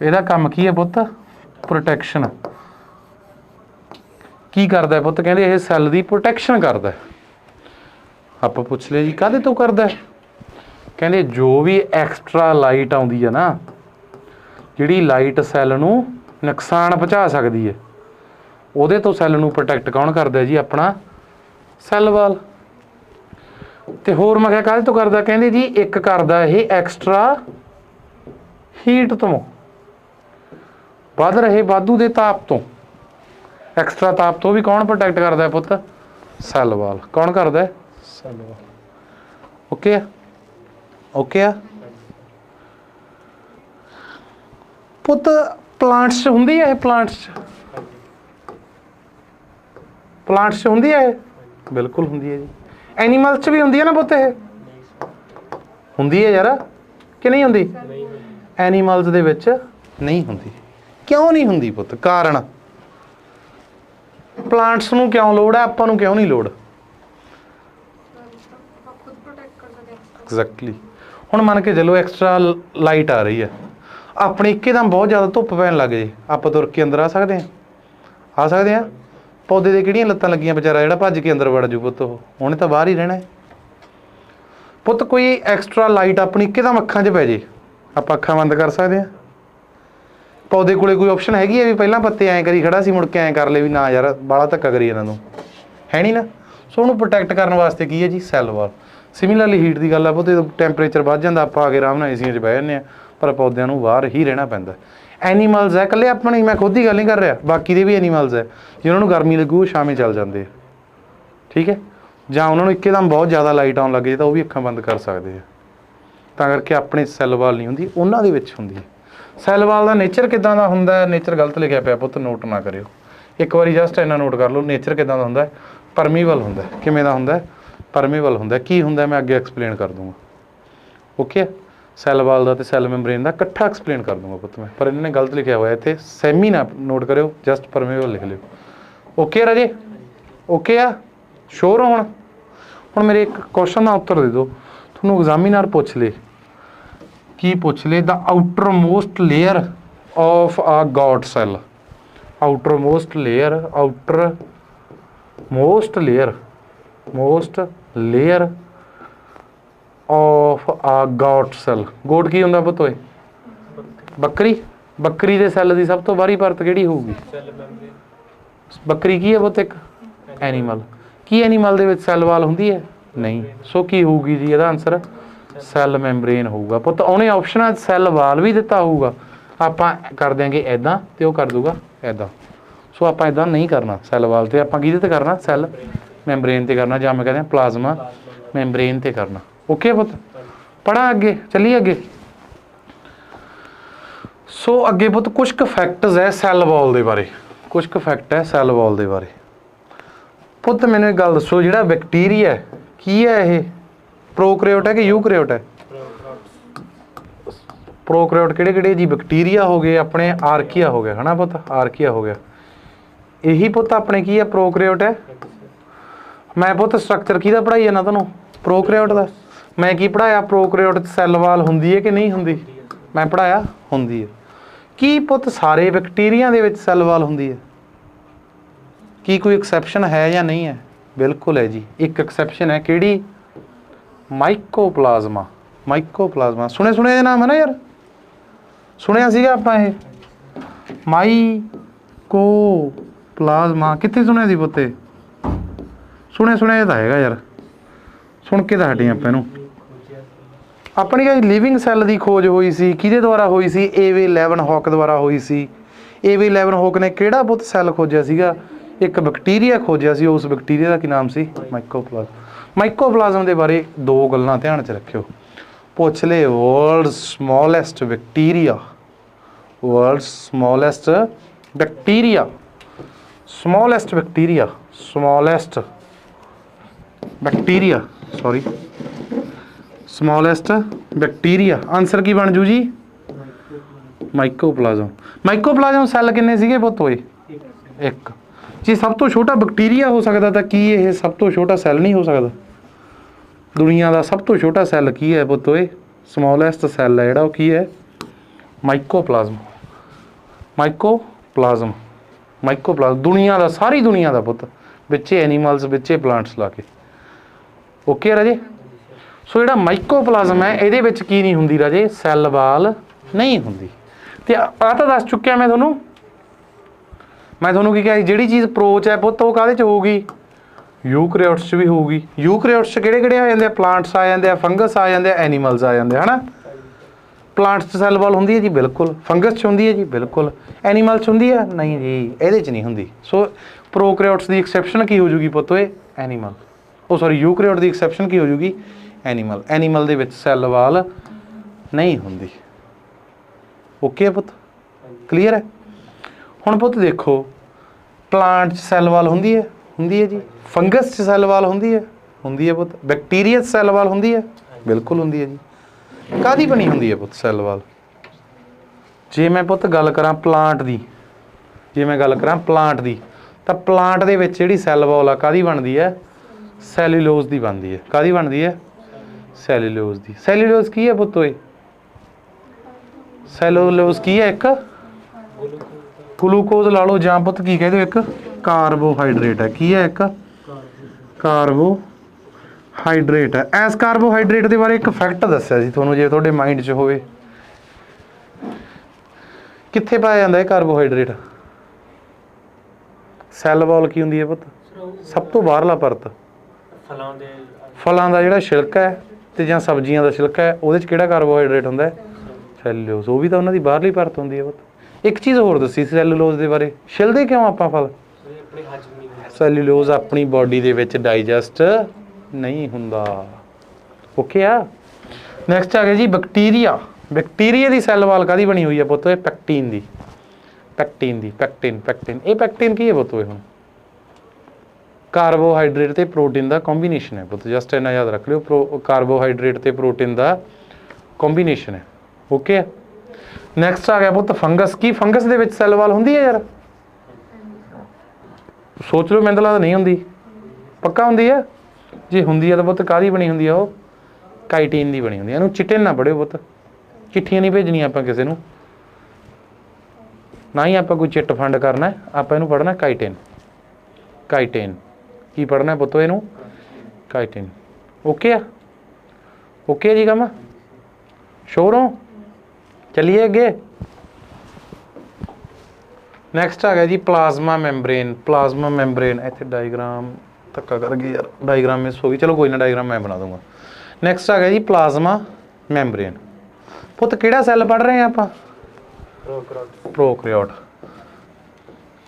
ਇਹਦਾ ਕੰਮ ਕੀ ਹੈ ਪੁੱਤ? ਪ੍ਰੋਟੈਕਸ਼ਨ। ਕੀ ਕਰਦਾ ਪੁੱਤ? ਕਹਿੰਦੇ ਇਹ ਸੈੱਲ ਦੀ ਪ੍ਰੋਟੈਕਸ਼ਨ ਕਰਦਾ। ਆਪਾਂ ਪੁੱਛ ਲਿਆ ਜੀ ਕਾਹਦੇ ਤੋਂ ਕਰਦਾ? ਕਹਿੰਦੇ ਜੋ ਵੀ ਐਕਸਟਰਾ ਲਾਈਟ ਆਉਂਦੀ ਹੈ ਨਾ, ਜਿਹੜੀ ਲਾਈਟ ਸੈੱਲ ਨੂੰ ਨੁਕਸਾਨ ਪਹੁੰਚਾ ਸਕਦੀ ਹੈ, ਉਹਦੇ ਤੋਂ ਸੈੱਲ ਨੂੰ ਪ੍ਰੋਟੈਕਟ ਕੌਣ ਕਰਦਾ ਜੀ? ਆਪਣਾ ਸੈੱਲ ਵਾਲ। ਤੇ ਹੋਰ ਮੈਂ ਕਿਹਾ ਕਾਹਦੇ ਤੋਂ ਕਰਦਾ? ਕਹਿੰਦੇ ਜੀ ਇੱਕ ਕਰਦਾ ਇਹ ਐਕਸਟਰਾ ਹੀਟ ਤੋਂ, ਵੱਧ ਰਹੇ ਵਾਧੂ ਦੇ ਤਾਪ ਤੋਂ, ਐਕਸਟਰਾ ਤਾਪ ਤੋਂ ਵੀ ਕੌਣ ਪ੍ਰੋਟੈਕਟ ਕਰਦਾ ਪੁੱਤ? ਸੈੱਲ ਵਾਲ। ਕੌਣ ਕਰਦਾ? ਸੈੱਲ ਵਾਲ। ਓਕੇ ਆ? ਓਕੇ ਆ ਪੁੱਤ? ਪਲਾਂਟਸ 'ਚ ਹੁੰਦੀ ਹੈ ਇਹ? ਪਲਾਂਟਸ 'ਚ ਹੁੰਦੀ ਹੈ ਇਹ? ਬਿਲਕੁਲ ਹੁੰਦੀ ਹੈ ਜੀ। ਐਨੀਮਲਸ 'ਚ ਵੀ ਹੁੰਦੀ ਹੈ ਨਾ ਪੁੱਤ? ਇਹ ਹੁੰਦੀ ਹੈ ਯਾਰ ਕਿ ਨਹੀਂ ਹੁੰਦੀ? ਐਨੀਮਲਸ ਦੇ ਵਿੱਚ ਨਹੀਂ ਹੁੰਦੀ। ਕਿਉਂ ਨਹੀਂ ਹੁੰਦੀ ਪੁੱਤ? ਕਾਰਨ ਪਲਾਂਟਸ ਨੂੰ ਕਿਉਂ ਲੋੜ ਹੈ, ਆਪਾਂ ਨੂੰ ਕਿਉਂ ਨਹੀਂ ਲੋੜ? ਐਗਜ਼ੈਕਟਲੀ। ਹੁਣ ਮੰਨ ਕੇ ਚਲੋ ਐਕਸਟਰਾ ਲਾਈਟ ਆ ਰਹੀ ਹੈ, ਆਪਣੇ ਇੱਕਦਮ ਬਹੁਤ ਜ਼ਿਆਦਾ ਧੁੱਪ ਪੈਣ ਲੱਗ ਜੇ, ਆਪਾਂ ਤੁਰ ਕੇ ਅੰਦਰ ਆ ਸਕਦੇ ਹਾਂ? ਆ ਸਕਦੇ ਹਾਂ? ਪੌਦੇ ਦੇ ਕਿਹੜੀਆਂ ਲੱਤਾਂ ਲੱਗੀਆਂ ਵਿਚਾਰਾ ਜਿਹੜਾ ਭੱਜ ਕੇ ਅੰਦਰ ਵੜ ਜੂ ਪੁੱਤ? ਉਹਨੇ ਤਾਂ ਬਾਹਰ ਹੀ ਰਹਿਣਾ ਪੁੱਤ। ਕੋਈ ਐਕਸਟਰਾ ਲਾਈਟ ਆਪਣੀ ਇੱਕਦਮ ਅੱਖਾਂ 'ਚ ਪੈ ਜੇ, ਆਪਾਂ ਅੱਖਾਂ ਬੰਦ ਕਰ ਸਕਦੇ ਹਾਂ? ਪੌਦੇ ਕੋਲੇ ਕੋਈ ਆਪਸ਼ਨ ਹੈਗੀ ਹੈ ਵੀ ਪਹਿਲਾਂ ਪੱਤੇ ਐਂ ਕਰੀ ਖੜਾ ਸੀ, ਮੁੜ ਕੇ ਐਂ ਕਰ ਲਏ ਵੀ ਨਾ ਯਾਰ ਬਾਹਲਾ ਧੱਕਾ ਕਰੀ ਇਹਨਾਂ ਨੂੰ? ਹੈ ਨਹੀਂ ਨਾ। ਸੋ ਉਹਨੂੰ ਪ੍ਰੋਟੈਕਟ ਕਰਨ ਵਾਸਤੇ ਕੀ ਹੈ ਜੀ? ਸੈੱਲ ਵਾਲ। ਸਿਮਿਲਰਲੀ ਹੀਟ ਦੀ ਗੱਲ ਆ ਪੁੱਤ, ਟੈਂਪਰੇਚਰ ਵੱਧ ਜਾਂਦਾ, ਆਪਾਂ ਆ ਕੇ ਆਰਾਮ ਨਾਲ ਏਸੀਆਂ 'ਚ ਬਹਿ ਜਾਂਦੇ ਹਾਂ, ਪਰ ਪੌਦਿਆਂ ਨੂੰ ਬਾਹਰ ਹੀ ਰਹਿਣਾ ਪੈਂਦਾ। ਐਨੀਮਲਸ ਹੈ ਇਕੱਲੇ ਆਪਣੀ, ਮੈਂ ਖੁਦ ਦੀ ਗੱਲ ਨਹੀਂ ਕਰ ਰਿਹਾ, ਬਾਕੀ ਦੇ ਵੀ ਐਨੀਮਲਸ ਹੈ ਜਿਹਨਾਂ ਨੂੰ ਗਰਮੀ ਲੱਗੂ ਉਹ ਛਾਵੇਂ ਚੱਲ ਜਾਂਦੇ ਆ। ਠੀਕ ਹੈ? ਜਾਂ ਉਹਨਾਂ ਨੂੰ ਇੱਕਦਮ ਬਹੁਤ ਜ਼ਿਆਦਾ ਲਾਈਟ ਆਉਣ ਲੱਗ ਜੇ ਤਾਂ ਉਹ ਵੀ ਅੱਖਾਂ ਬੰਦ ਕਰ ਸਕਦੇ ਆ। ਤਾਂ ਕਰਕੇ ਆਪਣੇ ਸੈੱਲ ਵਾਲ ਨਹੀਂ ਹੁੰਦੀ, ਉਹਨਾਂ ਦੇ ਵਿੱਚ ਹੁੰਦੀ ਹੈ। ਸੈੱਲ ਵਾਲ ਦਾ ਨੇਚਰ ਕਿੱਦਾਂ ਦਾ ਹੁੰਦਾ? ਨੇਚਰ ਗਲਤ ਲਿਖਿਆ ਪਿਆ ਪੁੱਤ, ਨੋਟ ਨਾ ਕਰਿਓ। ਇੱਕ ਵਾਰੀ ਜਸਟ ਇੰਨਾ ਨੋਟ ਕਰ ਲਓ, ਨੇਚਰ ਕਿੱਦਾਂ ਦਾ ਹੁੰਦਾ? ਪਰਮੀਬਲ ਹੁੰਦਾ। ਕਿਵੇਂ ਦਾ ਹੁੰਦਾ? ਪਰਮੀਬਲ ਹੁੰਦਾ। ਕੀ ਹੁੰਦਾ ਮੈਂ ਅੱਗੇ ਐਕਸਪਲੇਨ ਕਰ ਦੂੰਗਾ। ਓਕੇ, ਸੈੱਲ ਵਾਲ ਦਾ ਤੇ ਸੈੱਲ ਮੈਂਬਰੇਨ ਦਾ ਇਕੱਠਾ ਐਕਸਪਲੇਨ ਕਰ ਦੂੰਗਾ ਪੁੱਤ ਮੈਂ, ਪਰ ਇਹਨਾਂ ਨੇ ਗਲਤ ਲਿਖਿਆ ਹੋਇਆ ਇੱਥੇ, ਸੈਮੀ ਨਾ ਨੋਟ ਕਰਿਓ, ਜਸਟ ਪਰਮੀਬਲ ਲਿਖ ਲਿਓ। ਓਕੇ ਰਾਜੇ? ਓਕੇ ਆ? ਸ਼ੋਰ ਹੋ ਹੁਣ? हुण मेरे एक क्वेश्चन का उत्तर दे दो, थोनों एग्जामिनर पूछ ले की पूछ ले, the outermost layer of a god cell, outermost layer, outermost layer of a god cell. गोट की हुंदा पुत ओए? बकरी। बकरी दे सैल की सब तो बाहरी परत किहड़ी होगी? बकरी की है पुत? एक एनीमल। की एनीमल दे विच सैल वाल हुंदी है? नहीं। सो की होगी जी इहदा आंसर? सैल मैंबरेन होगा पुत। उन्हें ऑप्शन सैल वाल भी दिता होगा, आपां कर देंगे ऐदां ते ओह कर दूगा ऐदां। सो आपां ऐदां नहीं करना सैल वाल ते, आपां किहदे ते करना? सैल मैंबरेन ते करना, जां मैं कहते हैं प्लाज्मा मैंबरेन ते करना। ओके पुत, पढ़ा अगे, चलिए अगे। सो अगे पुत कुछ क फैक्ट्स है सैल वॉल दे बारे, कुछ क फैक्ट है सैल वॉल दे बारे। पुत मैंने एक गल दसो, जिहड़ा बैक्टीरिया है की है ये? प्रोकैरियोट है कि यूकैरियोट है? प्रोकैरियोट किहड़े-किहड़े जी? बैक्टीरिया हो गए अपने, आर्किया हो गया है ना पुत, आर्किया हो गया। यही पुत अपने की है? प्रोकैरियोट है। मैं पुत स्ट्रक्चर किहदा पढ़ाई जाना तुहानूं? प्रोकैरियोट दा। मैं की पढ़ाया? प्रोकैरियोट सैल वाल हुंदी है कि नहीं हुंदी? मैं पढ़ाया हुंदी है। की पुत सारे बैक्टीरिया दे विच सैल वाल हुंदी है? की कोई एक्सैप्शन है या नहीं है? बिल्कुल है जी, एक एक्सैप्शन है। किहड़ी? माइकोप्लाज्मा। माइकोप्लाज्मा सुने सुने नाम है ना यार, सुनिया सीगा आपां ये माइकोप्लाज्मा? कित्थे सुनिया सी पुत्ते? सुने सुने तो हैगा यार, सुन के तो हटे आपां इहनूं। अपनी लिविंग सैल की खोज हुई सी किहदे द्वारा हुई सी? एवे लेवनहॉक द्वारा हुई सी। एवे लेवनहॉक ने किहड़ा पुत सैल खोजिया सीगा? एक बैक्टीरिया खोजिया सी, उस बैक्टीरिया का की नाम सी? माइकोप्लाज्मा। माइकोप्लाज्म के बारे दो गल्लां ध्यान च रखियो। पुछ ले world smallest bacteria, world smallest bacteria, smallest bacteria, smallest bacteria, sorry smallest bacteria. Answer की बन जू जी? माइकोप्लाज्म। माइकोप्लाज्म सैल किन्ने सीगे पुत होए? एक। जी सब तो छोटा बैक्टीरिया हो सकता था, की ये सब तो छोटा सैल नहीं हो सकता? दुनिया का सब तो छोटा सैल की है पुत होए? स्मॉलेस्ट सैल है जिहड़ा, की है? माइकोप्लाज्म। माइकोप्लाज्म, माइकोप्लाज्म दुनिया का, सारी दुनिया का पुत, बिच्चे एनीमल्स बिच्चे प्लांट्स ला के। ओके राजे। सो जिहड़ा माइकोप्लाज्म है इहदे विच की नहीं हुंदी राजे? सैल वाल नहीं हुंदी। ते आ तां दस चुक्या मैं तुहानूं की कहा जिहड़ी चीज़ अप्रोच है पुत वो काहदे च होगी? यूकैरियोट्स च भी होगी। यूकैरियोट्स च किहड़े-किहड़े आ जांदे? प्लांट्स आ जांदे, फंगस आ जांदे, एनीमल्स आ जांदे, है ना? प्लांट्स च सैल वाल हुंदी है जी? बिल्कुल। फंगस च हुंदी है जी? बिल्कुल। एनीमल च हुंदी है? नहीं जी, इहदे च नहीं हुंदी। सो प्रोकैरियोट्स की एक्सैप्शन की हो जूगी पुत ओए? एनीमल। ओ सॉरी, यूकैरियोट की एक्सैप्शन की हो जूगी? एनीमल। एनीमल दे विच सैल वाल नहीं हुंदी। ओके पुत, क्लीयर है? हुण पुत देखो, प्लांट सैल वाल हुंदी है? हुंदी है जी। फंगस सैल वाल हुंदी है? हुंदी है पुत। बैक्टीरिया सैल वाल हुंदी है? बिल्कुल हुंदी है जी। काहदी बनी हुंदी है पुत सैल वाल? जे मैं पुत गल करां प्लांट दी, जे मैं गल करां प्लांट दी, तां प्लांट दे विच जिहड़ी सैल वाल आ काहदी बनदी है? सैल्यूलोज दी बनदी है। काहदी बनदी है? सैल्यूलोज दी। सैल्यूलोज की है पुत ओए? सैल्यूलोज की है? एक ग्लूकोज ला लो, जां पुत की कह दो एक कार्बोहाइड्रेट है। की है? एक कार्बोहाइड्रेट है। एस कार्बोहाइड्रेट के बारे एक फैक्ट दस्सिया सी तुहानूं, जे तुहाडे माइंड च होवे। कित्थे पाया जांदा है कार्बोहाइड्रेट? सैल वॉल की हुंदी है पुत? सब तो बाहरला परत, फलां दा जिहड़ा छिलका है ते जां सब्जियां दा छिलका है, उहदे च किहड़ा कार्बोहाइड्रेट हुंदा है? सैल्यूलोज। वो भी तो उन्हां दी बाहरली परत हुंदी है पुत। एक चीज़ होर दसी सैल्यूलोज के बारे, छिलदे क्यों आपां फल? सैल्यूलोज अपनी बॉडी दे विच डाइजैसट नहीं हुंदा। ओके आ। नैक्सट आ गया जी बैक्टीरिया। बैक्टीरिया की सैल वाल काहदी बनी हुई है पुत? पैक्टीन दी। पैक्टीन दी, पैक्टीन, पैक्टीन। ये पैक्टीन की है पुत? हुण कार्बोहाइड्रेट ते प्रोटीन का कॉम्बीनेशन है पुत, जस्ट इन्ना याद रख लियो। कार्बोहाइड्रेट ते प्रोटीन का कॉम्बीनेशन है। ओके। नैक्सट आ गया पुत फंगस। की फंगस दे विच सैल वाल हुंदी है यार? सोच लो, मैनूं तां लगदा नहीं हुंदी। पक्का हुंदी है? जे हुंदी है तो पुत्त काहदी बनी हुंदी है, वो काइटिन की बनी हुंदी है। इहनूं चिट्टे ना पढ़िओ पुत्त, चिट्ठियां नहीं भेजनियां आपां किसे नूं, ना ही आपां कोई चिट फंड करना है, आपां इहनूं पढ़ना काइटिन। काइटिन की पढ़ना पुत्तो इहनूं, काइटिन। ओके आ, ओके है जी काम, श्योर हो? चलिए अगे। नैक्सट आ गया जी प्लाज्मा मैंब्रेन। प्लाज्मा मैंब्रेन, इत्थे डायग्राम धक्का कर गई यार, डायग्राम मिस हो गई, चलो कोई ना, डायग्राम मैं बना दूंगा। नैक्सट आ गया जी प्लाज्मा मैंब्रेन। पुत्त किहड़ा सैल पढ़ रहे हैं आपां? प्रोकैरियोट।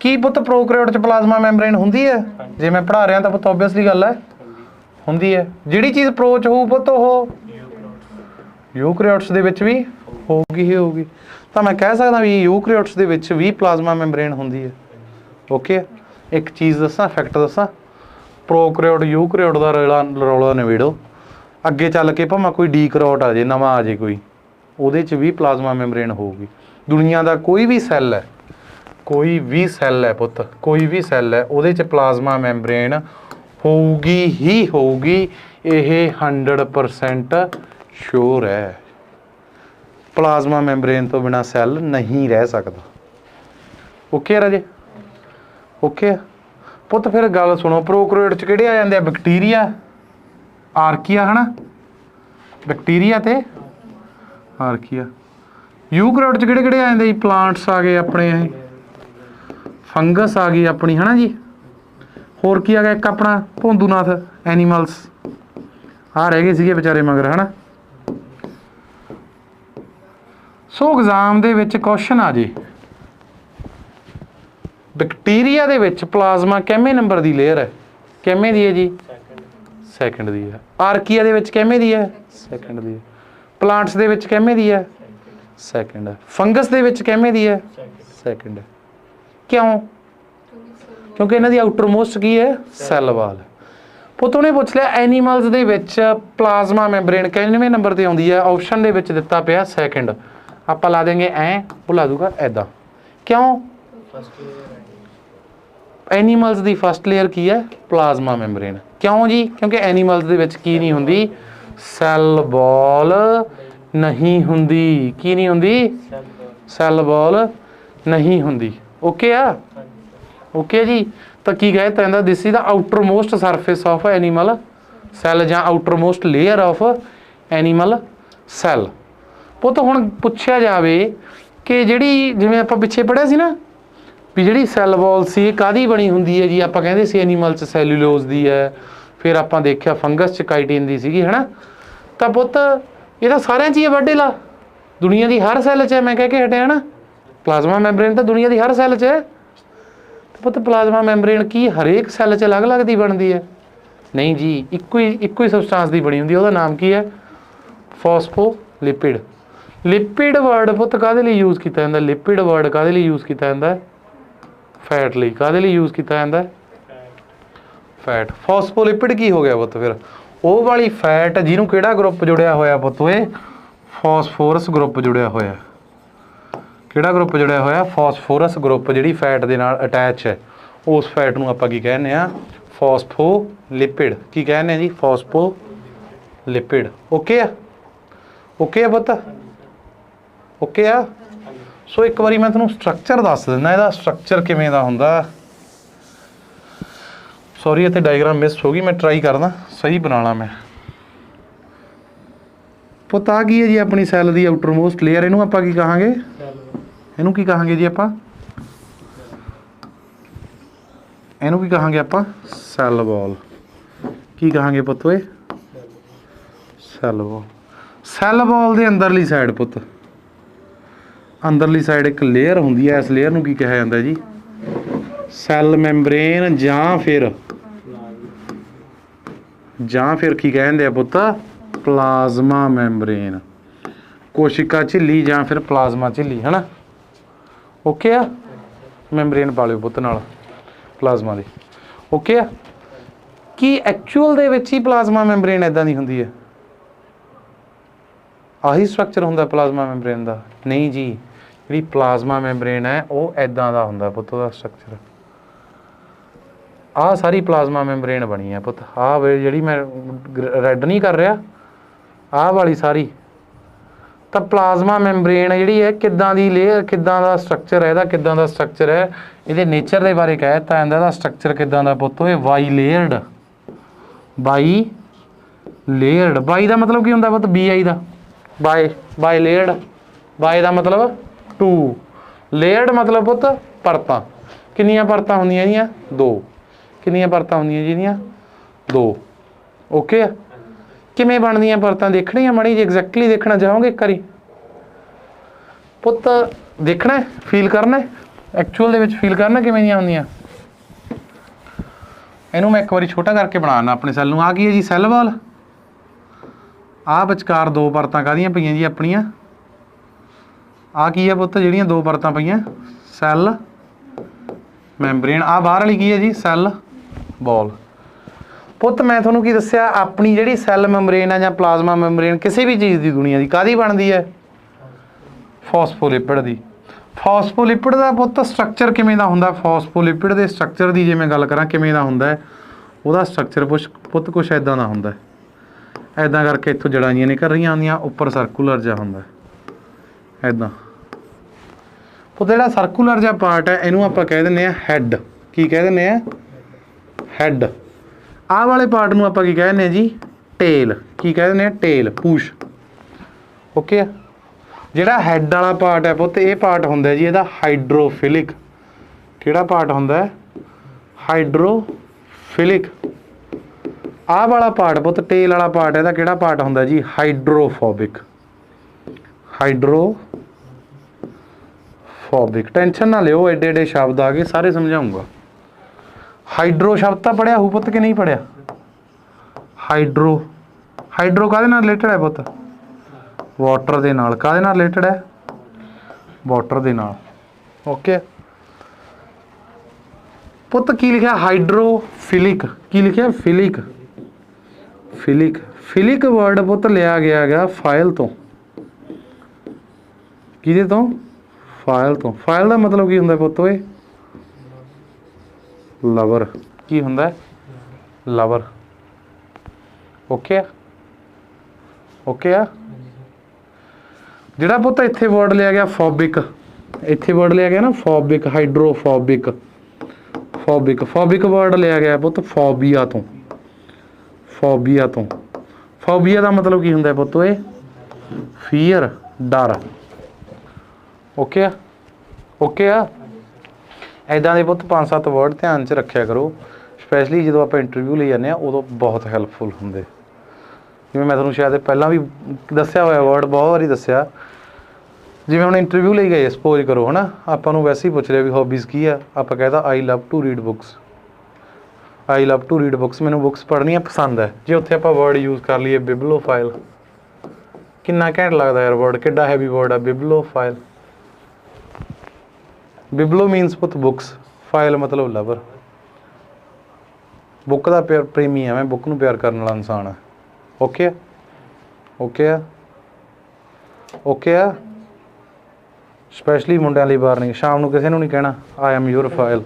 की पुत्त प्रोकैरियोट च प्लाज्मा मैंब्रेन हुंदी है? जे मैं पढ़ा रहा तो पुत्त ओबवियसली गल है हुंदी है। जिहड़ी चीज़ प्रो च होऊ पुत्त ओह यूकैरियोट्स दे विच भी होगी ही होगी। तो मैं कह सकदा भी यूकैरियोट्स दे विच भी प्लाज्मा मैंब्रेन हुंदी है। ओके, एक चीज़ दसां, फैक्ट दसां, प्रोकैरियोट यूकैरियोट दा रौला नवेड़ो, अगे चल के भावें कोई डीकैरियोट आ जाए, नवां आ जाए कोई, ਉਹਦੇ 'ਚ भी प्लाज्मा मैंब्रेन होगी। दुनिया का कोई भी सैल है, कोई भी सैल है पुत्त, कोई भी सैल है, ਉਹਦੇ 'ਚ प्लाज्मा मैंब्रेन होगी ही होगी, ये 100% श्योर है। प्लाज्मा मैंब्रेन तो बिना सैल नहीं रह सकता। ओके राजे, ओके पुत्त। फिर गल सुनो, प्रोकैरियोट च किहड़े आ जांदे आ? बैक्टीरिया, आर्किया, है ना, बैक्टीरिया ते आर्किया। यूकैरियोट च किहड़े किहड़े आ जांदे जी? प्लांट्स आ गए अपने, फंगस आ गई अपनी, है ना जी, होर की आ गया एक अपना भोंदूनाथ, एनीमल्स आ रह गए सीगे बेचारे मगर, है ना। सो एग्जाम दे विच क्वेश्चन आ जे, बैक्टीरिया दे विच प्लाज्मा किवें नंबर दी लेयर है? किवें दी है जी? सैकेंड दी है। आर्किया दे विच किवें दी है? सैकेंड दी है। प्लांट्स दे विच किवें दी है? सैकेंड है। फंगस दे विच किवें दी है? सैकेंड है। क्यों? क्योंकि इन्हां दी आउटर मोस्ट की है? सैल वाल। पुत्त उहने पुछ लिया एनीमल्स दे विच प्लाज्मा मैंब्रेन किवें नंबर ते आउंदी है? ऑप्शन दे विच दित्ता पिया सैकेंड, आपां ला देंगे ऐ, भुला दूगा ऐदा। क्यों? एनीमल्स दी फस्ट लेयर की है? प्लाज्मा मैंब्रेन। क्यों जी? क्योंकि एनीमल्स दे विच की नहीं हुंदी? सैल बॉल नहीं हुंदी। की नहीं हुंदी? सैल बॉल नहीं हुंदी। ओके आ, ओके जी। तो की कहता है, this is the outermost surface of animal cell, जां outermost layer of animal cell. पुत्त हुण पुछया जावे कि जिहड़ी जिवें आपां पिछे पढ़िया सी ना भी जिहड़ी सैल वॉल सी काहदी बनी हुंदी है जी? आपां कहंदे सी एनीमल च सैल्यूलोज दी है, फिर आपां देखिया फंगस च काइटिन दी सीगी, है ना। तो पुत्त ये तो सारिਆਂ 'ਚ ही है वाढेला, दुनिया की हर सैल च है, मैं कह के हटिया ना। प्लाज्मा मैंब्रेन तो दुनिया की हर सैल च है। तो पुत्त प्लाज्मा मैंब्रेन की हरेक सैल च अलग अलग दी बनती है? नहीं जी, इक्को ही सबसटांस की बनी हुंदी है। उसदा नाम की है? फॉस्फोलिपिड। लिपिड वर्ड पुत्त काहदे लई यूज़ किया जाता? लिपिड वर्ड काहदे लई यूज़ किया जाता है? फैट लई। काहदे लई यूज़ किया जाता है? फैट। फॉस्फोलिपिड की हो गया पुत्त? फिर वो वाली फैट जिन्होंने किहड़ा ग्रुप जुड़िया होया पुत्त? ये फॉस्फोरस ग्रुप जुड़िया होया। किहड़ा ग्रुप जुड़िया होया? फॉस्फोरस ग्रुप जिहड़ी फैट दे नाल अटैच है, उस फैट नूं आपां की कहने आ? फॉस्फोलिपिड। की कहने आ जी? फॉस्फोलिपिड। ओके आ, ओके आ पुत्त, ओके आ। सो एक बारी मैं तुहानूं स्ट्रक्चर दस दिंदा, इहदा स्ट्रक्चर किवें दा हुंदा। सॉरी इत्थे डायग्राम मिस हो गई, मैं ट्राई करदा सही बनाना। मैं पुत्त आ की है जी अपनी सैल दी आउटर मोस्ट लेयर, इहनूं आपां की कहांगे? इहनूं की कहांगे जी आपां? इहनूं की कहांगे आपां? Cell wall. की कहांगे पुत्त? ओए सैल वॉल। सैल वॉल दे अंदरली साइड पुत्त, अंदरली साइड एक लेयर हुंदी है, इस लेयर नूं की कहा जांदा जी? सैल मैंब्रेन, जां फिर की कहंदे आ पुत्त? प्लाज्मा मैंब्रेन। कोशिका झिल्ली जां फिर प्लाज्मा झिल्ली, है ना। ओके आ, मैंब्रेन पा लिओ पुत्त नाल प्लाज्मा दे। ओके आ। की एक्चुअल दे विच ही प्लाज्मा मैंब्रेन इदां दी हुंदी है? आही स्ट्रक्चर हुंदा प्लाज्मा मैंब्रेन दा? नहीं जी, जिहड़ी प्लाज्मा मैंब्रेन है वो इदां दा हुंदा पुत्त दा स्ट्रक्चर। ਆਹ ਸਾਰੀ ਪਲਾਜ਼ਮਾ ਮੈਂਬਰੇਨ ਬਣੀ ਹੈ ਪੁੱਤ। ਆਹ ਵੇ ਜਿਹੜੀ ਮੈਂ ਰੈੱਡ ਨਹੀਂ ਕਰ ਰਿਹਾ, ਆਹ ਵਾਲੀ ਸਾਰੀ ਤਾਂ ਪਲਾਜ਼ਮਾ ਮੈਂਬਰੇਨ ਜਿਹੜੀ ਹੈ ਕਿੱਦਾਂ ਦੀ ਲੇਅਰ, ਕਿੱਦਾਂ ਦਾ ਸਟਰਕਚਰ ਹੈ ਇਹਦਾ, ਕਿੱਦਾਂ ਦਾ ਸਟਰਕਚਰ ਹੈ ਇਹਦੇ ਨੇਚਰ ਦੇ ਬਾਰੇ ਕਹਿ ਦਿੱਤਾ ਜਾਂਦਾ। ਇਹਦਾ ਸਟਰਕਚਰ ਕਿੱਦਾਂ ਦਾ ਪੁੱਤ, ਇਹ ਬਾਈ ਲੇਅਰਡ, ਬਾਈ ਲੇਅਰਡ। ਬਾਈ ਦਾ ਮਤਲਬ ਕੀ ਹੁੰਦਾ ਪੁੱਤ, BI ਦਾ ਬਾਈ ਲੇਅਰਡ। ਬਾਈ ਦਾ ਮਤਲਬ 2, ਲੇਅਰਡ ਮਤਲਬ ਪੁੱਤ ਪਰਤਾਂ। ਕਿੰਨੀਆਂ ਪਰਤਾਂ ਹੁੰਦੀਆਂ ਇਹਦੀਆਂ, 2। ਕਿੰਨੀਆਂ ਪਰਤਾਂ ਹੁੰਦੀਆਂ ਜਿਹਦੀਆਂ, 2। ਓਕੇ ਆ। ਕਿਵੇਂ ਬਣਦੀਆਂ ਪਰਤਾਂ ਦੇਖਣੀਆਂ ਮਾੜੀ ਜੀ, ਐਗਜ਼ੈਕਟਲੀ ਦੇਖਣਾ ਚਾਹੋਗੇ ਇੱਕ ਵਾਰੀ ਪੁੱਤ, ਦੇਖਣਾ ਫੀਲ ਕਰਨਾ, ਐਕਚੁਅਲ ਦੇ ਵਿੱਚ ਫੀਲ ਕਰਨਾ ਕਿਵੇਂ ਦੀਆਂ ਹੁੰਦੀਆਂ। ਇਹਨੂੰ ਮੈਂ ਇੱਕ ਵਾਰੀ ਛੋਟਾ ਕਰਕੇ ਬਣਾਉਣਾ ਆਪਣੇ ਸੈੱਲ ਨੂੰ। ਆ ਕੀ ਹੈ ਜੀ, ਸੈੱਲ ਵਾਲ। ਆਹ ਵਿਚਕਾਰ 2 ਪਰਤਾਂ ਕਾਹਦੀਆਂ ਪਈਆਂ ਜੀ ਆਪਣੀਆਂ, ਆਹ ਕੀ ਹੈ ਪੁੱਤ ਜਿਹੜੀਆਂ 2 ਪਰਤਾਂ ਪਈਆਂ, ਸੈੱਲ ਮੈਂਬਰੇਨ। ਆਹ ਬਾਹਰ ਵਾਲੀ ਕੀ ਹੈ ਜੀ, ਸੈੱਲ ਬਾਲ। ਪੁੱਤ ਮੈਂ ਤੁਹਾਨੂੰ ਕੀ ਦੱਸਿਆ, ਆਪਣੀ ਜਿਹੜੀ ਸੈੱਲ ਮੈਂਬਰੇਨ ਹੈ ਜਾਂ ਪਲਾਜ਼ਮਾ ਮੈਂਬਰੇਨ ਕਿਸੇ ਵੀ ਚੀਜ਼ ਦੀ ਦੁਨੀਆ ਦੀ ਕਾਹਦੀ ਬਣਦੀ ਹੈ, ਫਾਸਫੋਲਿਪਿਡ ਦੀ। ਫਾਸਫੋਲਿਪਿਡ ਦਾ ਪੁੱਤ ਸਟਰਕਚਰ ਕਿਵੇਂ ਦਾ ਹੁੰਦਾ, ਫਾਸਫੋਲਿਪਿਡ ਦੇ ਸਟਰਕਚਰ ਦੀ ਜੇ ਮੈਂ ਗੱਲ ਕਰਾਂ ਕਿਵੇਂ ਦਾ ਹੁੰਦਾ ਹੈ, ਉਹਦਾ ਸਟਰਕਚਰ ਪੁੱਤ ਕੁਛ ਇੱਦਾਂ ਦਾ ਹੁੰਦਾ। ਇੱਦਾਂ ਕਰਕੇ ਇੱਥੋਂ ਜੜ੍ਹਾਂ ਜਿਹੀਆਂ ਨਿਕਲ ਰਹੀਆਂ ਹੁੰਦੀਆਂ, ਉੱਪਰ ਸਰਕੂਲਰ ਜਿਹਾ ਹੁੰਦਾ ਇੱਦਾਂ। ਪੁੱਤ ਜਿਹੜਾ ਸਰਕੂਲਰ ਜਿਹਾ ਪਾਰਟ ਹੈ ਇਹਨੂੰ ਆਪਾਂ ਕਹਿ ਦਿੰਦੇ ਹਾਂ ਹੈੱਡ। ਕੀ ਕਹਿ ਦਿੰਦੇ ਹਾਂ, ਹੈੱਡ। ਆਹ ਵਾਲੇ ਪਾਰਟ ਨੂੰ ਆਪਾਂ ਕੀ ਕਹਿ ਦਿੰਦੇ ਹਾਂ ਜੀ, ਟੇਲ। ਕੀ ਕਹਿ ਦਿੰਦੇ ਹਾਂ, ਟੇਲ, ਪੂਛ। ਓਕੇ ਆ। ਜਿਹੜਾ ਹੈੱਡ ਵਾਲਾ ਪਾਰਟ ਹੈ ਪੁੱਤ, ਇਹ ਪਾਰਟ ਹੁੰਦਾ ਜੀ ਇਹਦਾ ਹਾਈਡਰੋਫਿਲਿਕ। ਕਿਹੜਾ ਪਾਰਟ ਹੁੰਦਾ ਹੈ, ਹਾਈਡਰੋਫਿਲਿਕ। ਆਹ ਵਾਲਾ ਪਾਰਟ ਪੁੱਤ, ਟੇਲ ਵਾਲਾ ਪਾਰਟ ਇਹਦਾ ਕਿਹੜਾ ਪਾਰਟ ਹੁੰਦਾ ਜੀ, ਹਾਈਡਰੋਫੋਬਿਕ। ਹਾਈਡਰੋਫੋਬਿਕ। ਟੈਨਸ਼ਨ ਨਾ ਲਿਓ, ਐਡੇ ਐਡੇ ਸ਼ਬਦ ਆ ਗਏ, ਸਾਰੇ ਸਮਝਾਊਂਗਾ। ਹਾਈਡਰੋ ਸ਼ਬਦ ਤਾਂ ਪੜ੍ਹਿਆ ਹੋਊ ਪੁੱਤ ਕਿ ਨਹੀਂ ਪੜ੍ਹਿਆ, ਹਾਈਡਰੋ। ਹਾਈਡਰੋ ਕਾਹਦੇ ਨਾਲ ਰਿਲੇਟਡ ਹੈ ਪੁੱਤ, ਵਾਟਰ ਦੇ ਨਾਲ। ਕਾਹਦੇ ਨਾਲ ਰਿਲੇਟਡ ਹੈ, ਵਾਟਰ ਦੇ ਨਾਲ। ਓਕੇ ਪੁੱਤ। ਕੀ ਲਿਖਿਆ, ਹਾਈਡਰੋਫਿਲਿਕ। ਕੀ ਲਿਖਿਆ, ਫਿਲਿਕ। ਫਿਲਿਕ। ਫਿਲਿਕ ਵਰਡ ਪੁੱਤ ਲਿਆ ਗਿਆ ਹੈਗਾ ਫਾਈਲ ਤੋਂ। ਕਿਹਦੇ ਤੋਂ, ਫਾਈਲ ਤੋਂ। ਫਾਈਲ ਦਾ ਮਤਲਬ ਕੀ ਹੁੰਦਾ ਪੁੱਤ, ਓਏ ਲਵਰ। ਕੀ ਹੁੰਦਾ, ਲਵਰ। ਓਕੇ ਆ, ਓਕੇ ਆ। ਜਿਹੜਾ ਪੁੱਤ ਇੱਥੇ ਵਰਡ ਲਿਆ ਗਿਆ ਫੋਬਿਕ, ਇੱਥੇ ਵਰਡ ਲਿਆ ਗਿਆ ਨਾ ਫੋਬਿਕ, ਹਾਈਡਰੋਫੋਬਿਕ। ਫੋਬਿਕ, ਫੋਬਿਕ ਵਰਡ ਲਿਆ ਗਿਆ ਪੁੱਤ ਫੋਬੀਆ ਤੋਂ। ਫੋਬੀਆ ਤੋਂ। ਫੋਬੀਆ ਦਾ ਮਤਲਬ ਕੀ ਹੁੰਦਾ ਪੁੱਤ, ਓਏ ਫੀਅਰ, ਡਰ। ਓਕੇ ਆ, ਓਕੇ ਆ। ਇੱਦਾਂ ਦੇ ਪੁੱਤ 5-7 ਵਰਡ ਧਿਆਨ 'ਚ ਰੱਖਿਆ ਕਰੋ, ਸਪੈਸ਼ਲੀ ਜਦੋਂ ਆਪਾਂ ਇੰਟਰਵਿਊ ਲਈ ਜਾਂਦੇ ਹਾਂ ਉਦੋਂ ਬਹੁਤ ਹੈਲਪਫੁਲ ਹੁੰਦੇ। ਜਿਵੇਂ ਮੈਂ ਤੁਹਾਨੂੰ ਸ਼ਾਇਦ ਪਹਿਲਾਂ ਵੀ ਦੱਸਿਆ ਹੋਇਆ, ਵਰਡ ਬਹੁਤ ਵਾਰੀ ਦੱਸਿਆ। ਜਿਵੇਂ ਹੁਣ ਇੰਟਰਵਿਊ ਲਈ ਗਏ, ਸਪੋਜ਼ ਕਰੋ ਹੈ ਨਾ, ਆਪਾਂ ਨੂੰ ਵੈਸੇ ਹੀ ਪੁੱਛ ਲਿਆ ਵੀ ਹੌਬੀਜ਼ ਕੀ ਆ, ਆਪਾਂ ਕਹਿਦਾ I love to read books. I love to read books, ਮੈਨੂੰ ਬੁੱਕਸ ਪੜ੍ਹਨੀਆਂ ਪਸੰਦ ਹੈ। ਜੇ ਉੱਥੇ ਆਪਾਂ ਵਰਡ ਯੂਜ਼ ਕਰ ਲਈਏ ਬਿਬਲੋਫਾਈਲ, ਕਿੰਨਾ ਘੈਂਟ ਲੱਗਦਾ ਯਾਰ ਵਰਡ, ਕਿੱਡਾ ਹੈਵੀ ਵਰਡ ਆ ਬਿਬਲੋਫਾਈਲ। ਬਿਬਲੋ ਮੀਨਸ ਪੁੱਤ ਬੁੱਕਸ, ਫਾਈਲ ਮਤਲਬ ਲਵਰ। ਬੁੱਕ ਦਾ ਪਿਆਰ ਪ੍ਰੇਮੀ ਆ ਮੈਂ, ਬੁੱਕ ਨੂੰ ਪਿਆਰ ਕਰਨ ਵਾਲਾ ਇਨਸਾਨ ਆ। ਓਕੇ ਆ, ਓਕੇ ਆ, ਓਕੇ ਆ। ਸਪੈਸ਼ਲੀ ਮੁੰਡਿਆਂ ਲਈ ਵਾਰਨਿੰਗ, ਸ਼ਾਮ ਨੂੰ ਕਿਸੇ ਨੂੰ ਨਹੀਂ ਕਹਿਣਾ ਆਈ ਐਮ ਯੂਰ ਫਾਈਲ,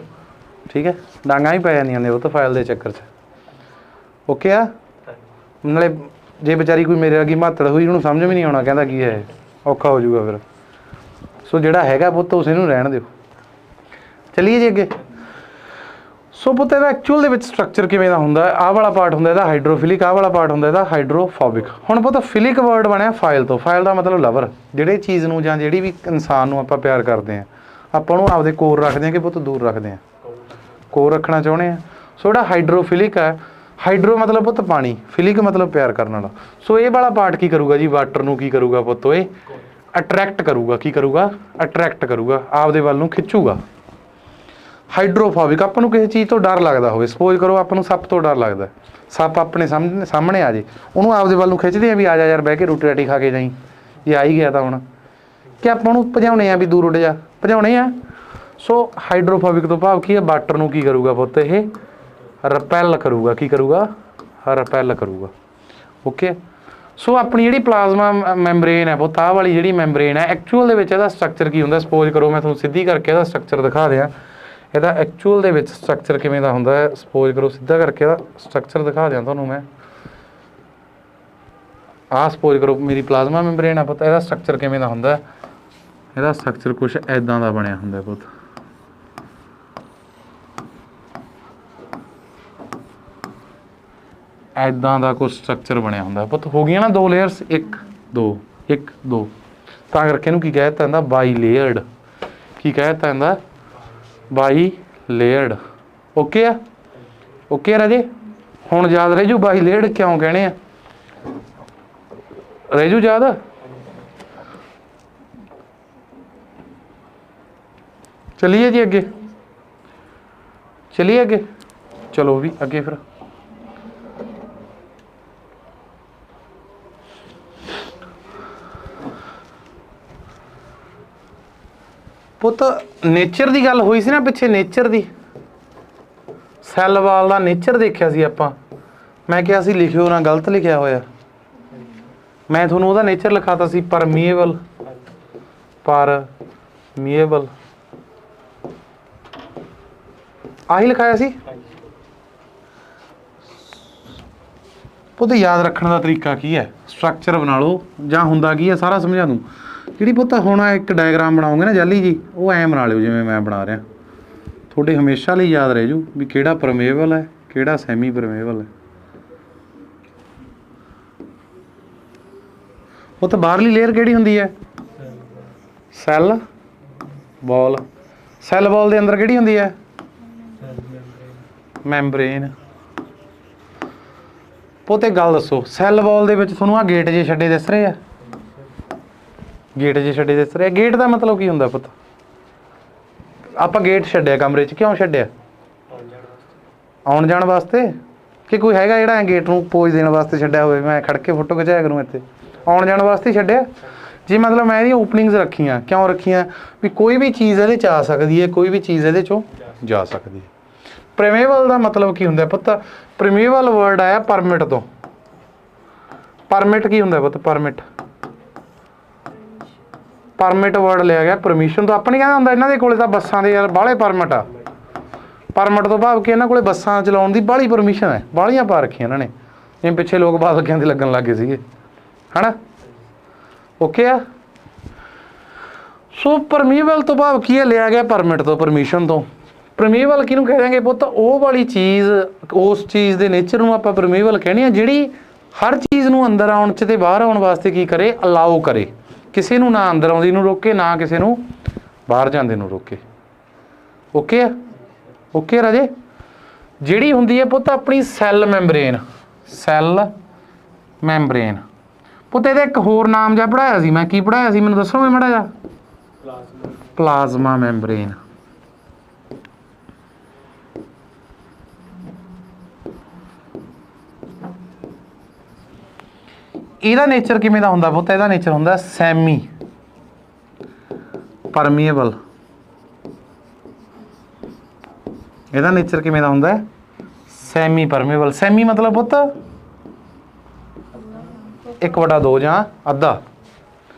ਠੀਕ ਹੈ। ਡਾਂਗਾਂ ਹੀ ਪੈ ਜਾਂਦੀਆਂ ਨੇ ਉਹ ਤਾਂ ਫਾਈਲ ਦੇ ਚੱਕਰ 'ਚ। ਓਕੇ ਆ। ਨਾਲੇ ਜੇ ਵਿਚਾਰੀ ਕੋਈ ਮੇਰੇ ਅੱਗੇ ਮਾਤੜ ਹੋਈ, ਉਹਨੂੰ ਸਮਝ ਵੀ ਨਹੀਂ ਆਉਣਾ ਕਹਿੰਦਾ ਕੀ ਹੈ, ਔਖਾ ਹੋ ਜਾਊਗਾ ਫਿਰ। ਸੋ ਜਿਹੜਾ ਹੈਗਾ ਪੁੱਤ ਉਸ ਨੂੰ ਰਹਿਣ ਦਿਓ। ਚਲੀਏ ਜੀ ਅੱਗੇ। ਸੋ ਪੁੱਤ ਇਹਦਾ ਐਕਚੁਅਲ ਦੇ ਵਿੱਚ ਸਟਰਕਚਰ ਕਿਵੇਂ ਦਾ ਹੁੰਦਾ, ਆਹ ਵਾਲਾ ਪਾਰਟ ਹੁੰਦਾ ਇਹਦਾ ਹਾਈਡਰੋਫਿਲਿਕ, ਆਹ ਵਾਲਾ ਪਾਰਟ ਹੁੰਦਾ ਇਹਦਾ ਹਾਈਡਰੋਫੋਬਿਕ। ਹੁਣ ਪੁੱਤ ਫਿਲਿਕ ਵਰਡ ਬਣਿਆ ਫਾਈਲ ਤੋਂ। ਫਾਈਲ ਦਾ ਮਤਲਬ ਲਵਰ। ਜਿਹੜੇ ਚੀਜ਼ ਨੂੰ ਜਾਂ ਜਿਹੜੀ ਵੀ ਇਨਸਾਨ ਨੂੰ ਆਪਾਂ ਪਿਆਰ ਕਰਦੇ ਹਾਂ, ਆਪਾਂ ਉਹਨੂੰ ਆਪਦੇ ਕੋਲ ਰੱਖਦੇ ਹਾਂ ਕਿ ਪੁੱਤ ਦੂਰ ਰੱਖਦੇ ਹਾਂ, ਕੋਲ ਰੱਖਣਾ ਚਾਹੁੰਦੇ ਹਾਂ। ਸੋ ਜਿਹੜਾ ਹਾਈਡਰੋਫਿਲਿਕ ਹੈ, ਹਾਈਡਰੋ ਮਤਲਬ ਪੁੱਤ ਪਾਣੀ, ਫਿਲਿਕ ਮਤਲਬ ਪਿਆਰ ਕਰਨ ਵਾਲਾ। ਸੋ ਇਹ ਵਾਲਾ ਪਾਰਟ ਕੀ ਕਰੂਗਾ ਜੀ, ਵਾਟਰ ਨੂੰ ਕੀ ਕਰੂਗਾ ਪੁੱਤ, ਇਹ ਅਟਰੈਕਟ ਕਰੂਗਾ। ਕੀ ਕਰੂਗਾ, ਅਟਰੈਕਟ ਕਰੂਗਾ, ਆਪਦੇ ਵੱਲ ਨੂੰ ਖਿੱਚੂਗਾ। ਹਾਈਡਰੋਫੋਬਿਕ, ਆਪਾਂ ਨੂੰ ਕਿਸੇ ਚੀਜ਼ ਤੋਂ ਡਰ ਲੱਗਦਾ ਹੋਵੇ, ਸਪੋਜ਼ ਕਰੋ ਆਪਾਂ ਨੂੰ ਸੱਪ ਤੋਂ ਡਰ ਲੱਗਦਾ, ਸੱਪ ਆਪਣੇ ਸਾਹਮਣੇ ਆ ਜੇ, ਉਹਨੂੰ ਆਪਦੇ ਵੱਲ ਨੂੰ ਖਿੱਚਦੇ ਆ ਵੀ ਆ ਜਾ ਯਾਰ ਬਹਿ ਕੇ ਰੋਟੀ ਰਾਟੀ ਖਾ ਕੇ ਜਾਈ, ਜੇ ਆ ਹੀ ਗਿਆ ਤਾਂ ਹੁਣ ਕਿ ਆਪਾਂ ਉਹਨੂੰ ਭਜਾਉਣੇ ਆ ਵੀ ਦੂਰ ਉੱਡ ਜਾ, ਭਜਾਉਣੇ ਆ। ਸੋ ਹਾਈਡਰੋਫੋਬਿਕ ਤੋਂ ਭਾਵ ਕੀ ਹੈ, ਵਾਟਰ ਨੂੰ ਕੀ ਕਰੂਗਾ ਪੁੱਤ, ਇਹ ਰਿਪੈਲ ਕਰੂਗਾ। ਕੀ ਕਰੂਗਾ, ਰਿਪੈਲ ਕਰੂਗਾ। ਓਕੇ। ਸੋ ਆਪਣੀ ਜਿਹੜੀ ਪਲਾਜ਼ਮਾ ਮੈਂਬਰੇਨ ਹੈ ਪੁੱਤ, ਆਹ ਵਾਲੀ ਜਿਹੜੀ ਮੈਂਬਰੇਨ ਹੈ, ਐਕਚੁਅਲ ਦੇ ਵਿੱਚ ਇਹਦਾ ਸਟਰਕਚਰ ਕੀ ਹੁੰਦਾ, ਸਪੋਜ਼ ਕਰੋ ਮੈਂ ਤੁਹਾਨੂੰ ਸਿੱਧੀ ਕਰਕੇ ਇਹਦਾ ਸਟਰਕਚਰ ਦਿਖਾ ਦਿਆਂ। ਇਹਦਾ ਐਕਚੁਅਲ ਦੇ ਵਿੱਚ ਸਟਰਕਚਰ ਕਿਵੇਂ ਦਾ ਹੁੰਦਾ ਹੈ। ਸਪੋਜ਼ ਕਰੋ ਸਿੱਧਾ ਕਰਕੇ ਇਹਦਾ ਸਟਰਕਚਰ ਦਿਖਾ ਦਿਆਂ ਤੁਹਾਨੂੰ ਮੈਂ। ਆਹ ਸਪੋਜ਼ ਕਰੋ ਮੇਰੀ ਪਲਾਜ਼ਮਾ ਮੈਂਬਰੇਨ ਆ ਪੁੱਤ, ਇਹਦਾ ਸਟਰਕਚਰ ਕਿਵੇਂ ਦਾ ਹੁੰਦਾ। ਇਹਦਾ ਸਟਰਕਚਰ ਕੁਛ ਐਦਾਂ ਦਾ ਬਣਿਆ ਹੁੰਦਾ ਪੁੱਤ। ਐਦਾਂ ਦਾ ਕੁਛ ਸਟਰਕਚਰ ਬਣਿਆ ਹੁੰਦਾ ਪੁੱਤ। ਹੋ ਗਈਆਂ ਨਾ 2 ਲੇਅਰਸ, 1 2 1 2, ਤਾਂ ਕਰਕੇ ਇਹਨੂੰ ਕੀ ਕਹਿ ਦਿੱਤਾ ਜਾਂਦਾ, ਬਾਈ ਲੇਅਰਡ। ਕੀ ਕਹਿ ਦਿੱਤਾ ਜਾਂਦਾ, ਬਾਈ ਲੇਅਰਡ। ਓਕੇ ਆ, ਓਕੇ ਆ ਰਾਜੇ। ਹੁਣ ਯਾਦ ਰਹਿ ਜੂ ਬਾਈ ਲੇਅਰਡ ਕਿਉਂ ਕਹਿਣੇ ਆ, ਰਹਿ ਜੂ ਯਾਦ। चलिए जी अगे, चलिए अगे, चलो भी अगे फिर। पुत नेचर की गल हुई सी ना पिछे, नेचर की सैल वाल का नेचर देखिया सी आपां। मैं क्या सी लिखियो ना गलत लिखिया होया। मैं थोनों उहदा नेचर लिखाता सी परमीएबल, परमीएबल आही लिखाया सी। पुत याद रखने का तरीका की है, स्ट्रक्चर बना लो जां हुंदा की है सारा समझा दूँ। जी पुत हुण एक डायग्राम बनाओगे ना जाली जी, वो ऐ बना लिओ जिवें मैं बना रहा, थोड़े हमेशा लिए याद रह जू भी किहड़ा परमेएबल है किहड़ा सैमी परमेएबल है। पुत बाहरली लेयर किहड़ी हुंदी है, सैल वॉल। सैल वॉल दे अंदर किहड़ी हुंदी है, मैंबरेन। पुत एक गल दसो, सैल वॉल दे विच तुहानूं आ गेट जे छड्डे दिस रहे आ, गेट जे छड्डे दिस रहे। गेट का मतलब की हुंदा पुत, आपां गेट छड्डिया कमरे च, क्यों छड्डिया, आउण जाण वास्ते कि कोई हैगा जिहड़ा गेट नूं पोज देण वास्ते छड्डिया होवे। मैं खड़ के फोटो खिचाया करूँ इत्थे, आउण जाण वास्ते छड्डिया जी। मतलब मैं इहदी ओपनिंग्स रखियां, क्यों रखियां भी कोई भी चीज़ इहदे च आ सकदी है, कोई भी चीज़ इहदे चों जा सकदी है। परमेएबल का मतलब की हुंदा पुत, परमेएबल वर्ड आया परमिट तो। परमिट की हुंदा पुत, परमिट, परमिट वर्ड लिया गया परमिशन तो। अपने कहना हुंदा इन्हां दे कोले तां बसां दे यार बाहले परमिट आ। परमिट तो भाव कि इन्हां कोले बसां चलाउण दी बाहली परमिशन है, बाहलियां पा रखियां इन्हां ने, जिवें पिछे लोग बादकियां दे लगन लग गए सीगे, है ना। ओके आ। सो परमीएबल तो भाव की है, लिया गया परमिट तो, परमिशन तो। परमीएबल किहनूं कह देंगे पुत, वो वाली चीज़, उस चीज़ के नेचर नूं आपां परमीएबल कहने आ जिहड़ी हर चीज़ नूं अंदर आउण च ते बाहर आउण वास्ते की करे, अलाउ करे। किसी नूं ना अंदर आउंदी नूं रोके, ना किसी नूं बाहर जांदे नूं रोके। ओके आ, ओके राजे। जिहड़ी हुंदी है पुत अपनी सैल मैंबरेन, सैल मैंबरेन। पुत इहदा एक होर नाम जिहा पढ़ाया सी मैं, की पढ़ाया सी मैनूं दसोगे माड़ा जिहा, प्लाज्मा मैंबरेन। ਇਹਦਾ नेचर किवें दा हुंदा पुत, ਇਹਦਾ नेचर हुंदा सैमी परमीएबल। ਇਹਦਾ नेचर किवें दा हुंदा, सैमी परमीएबल। सैमी मतलब पुत 1/2 जां अद्धा।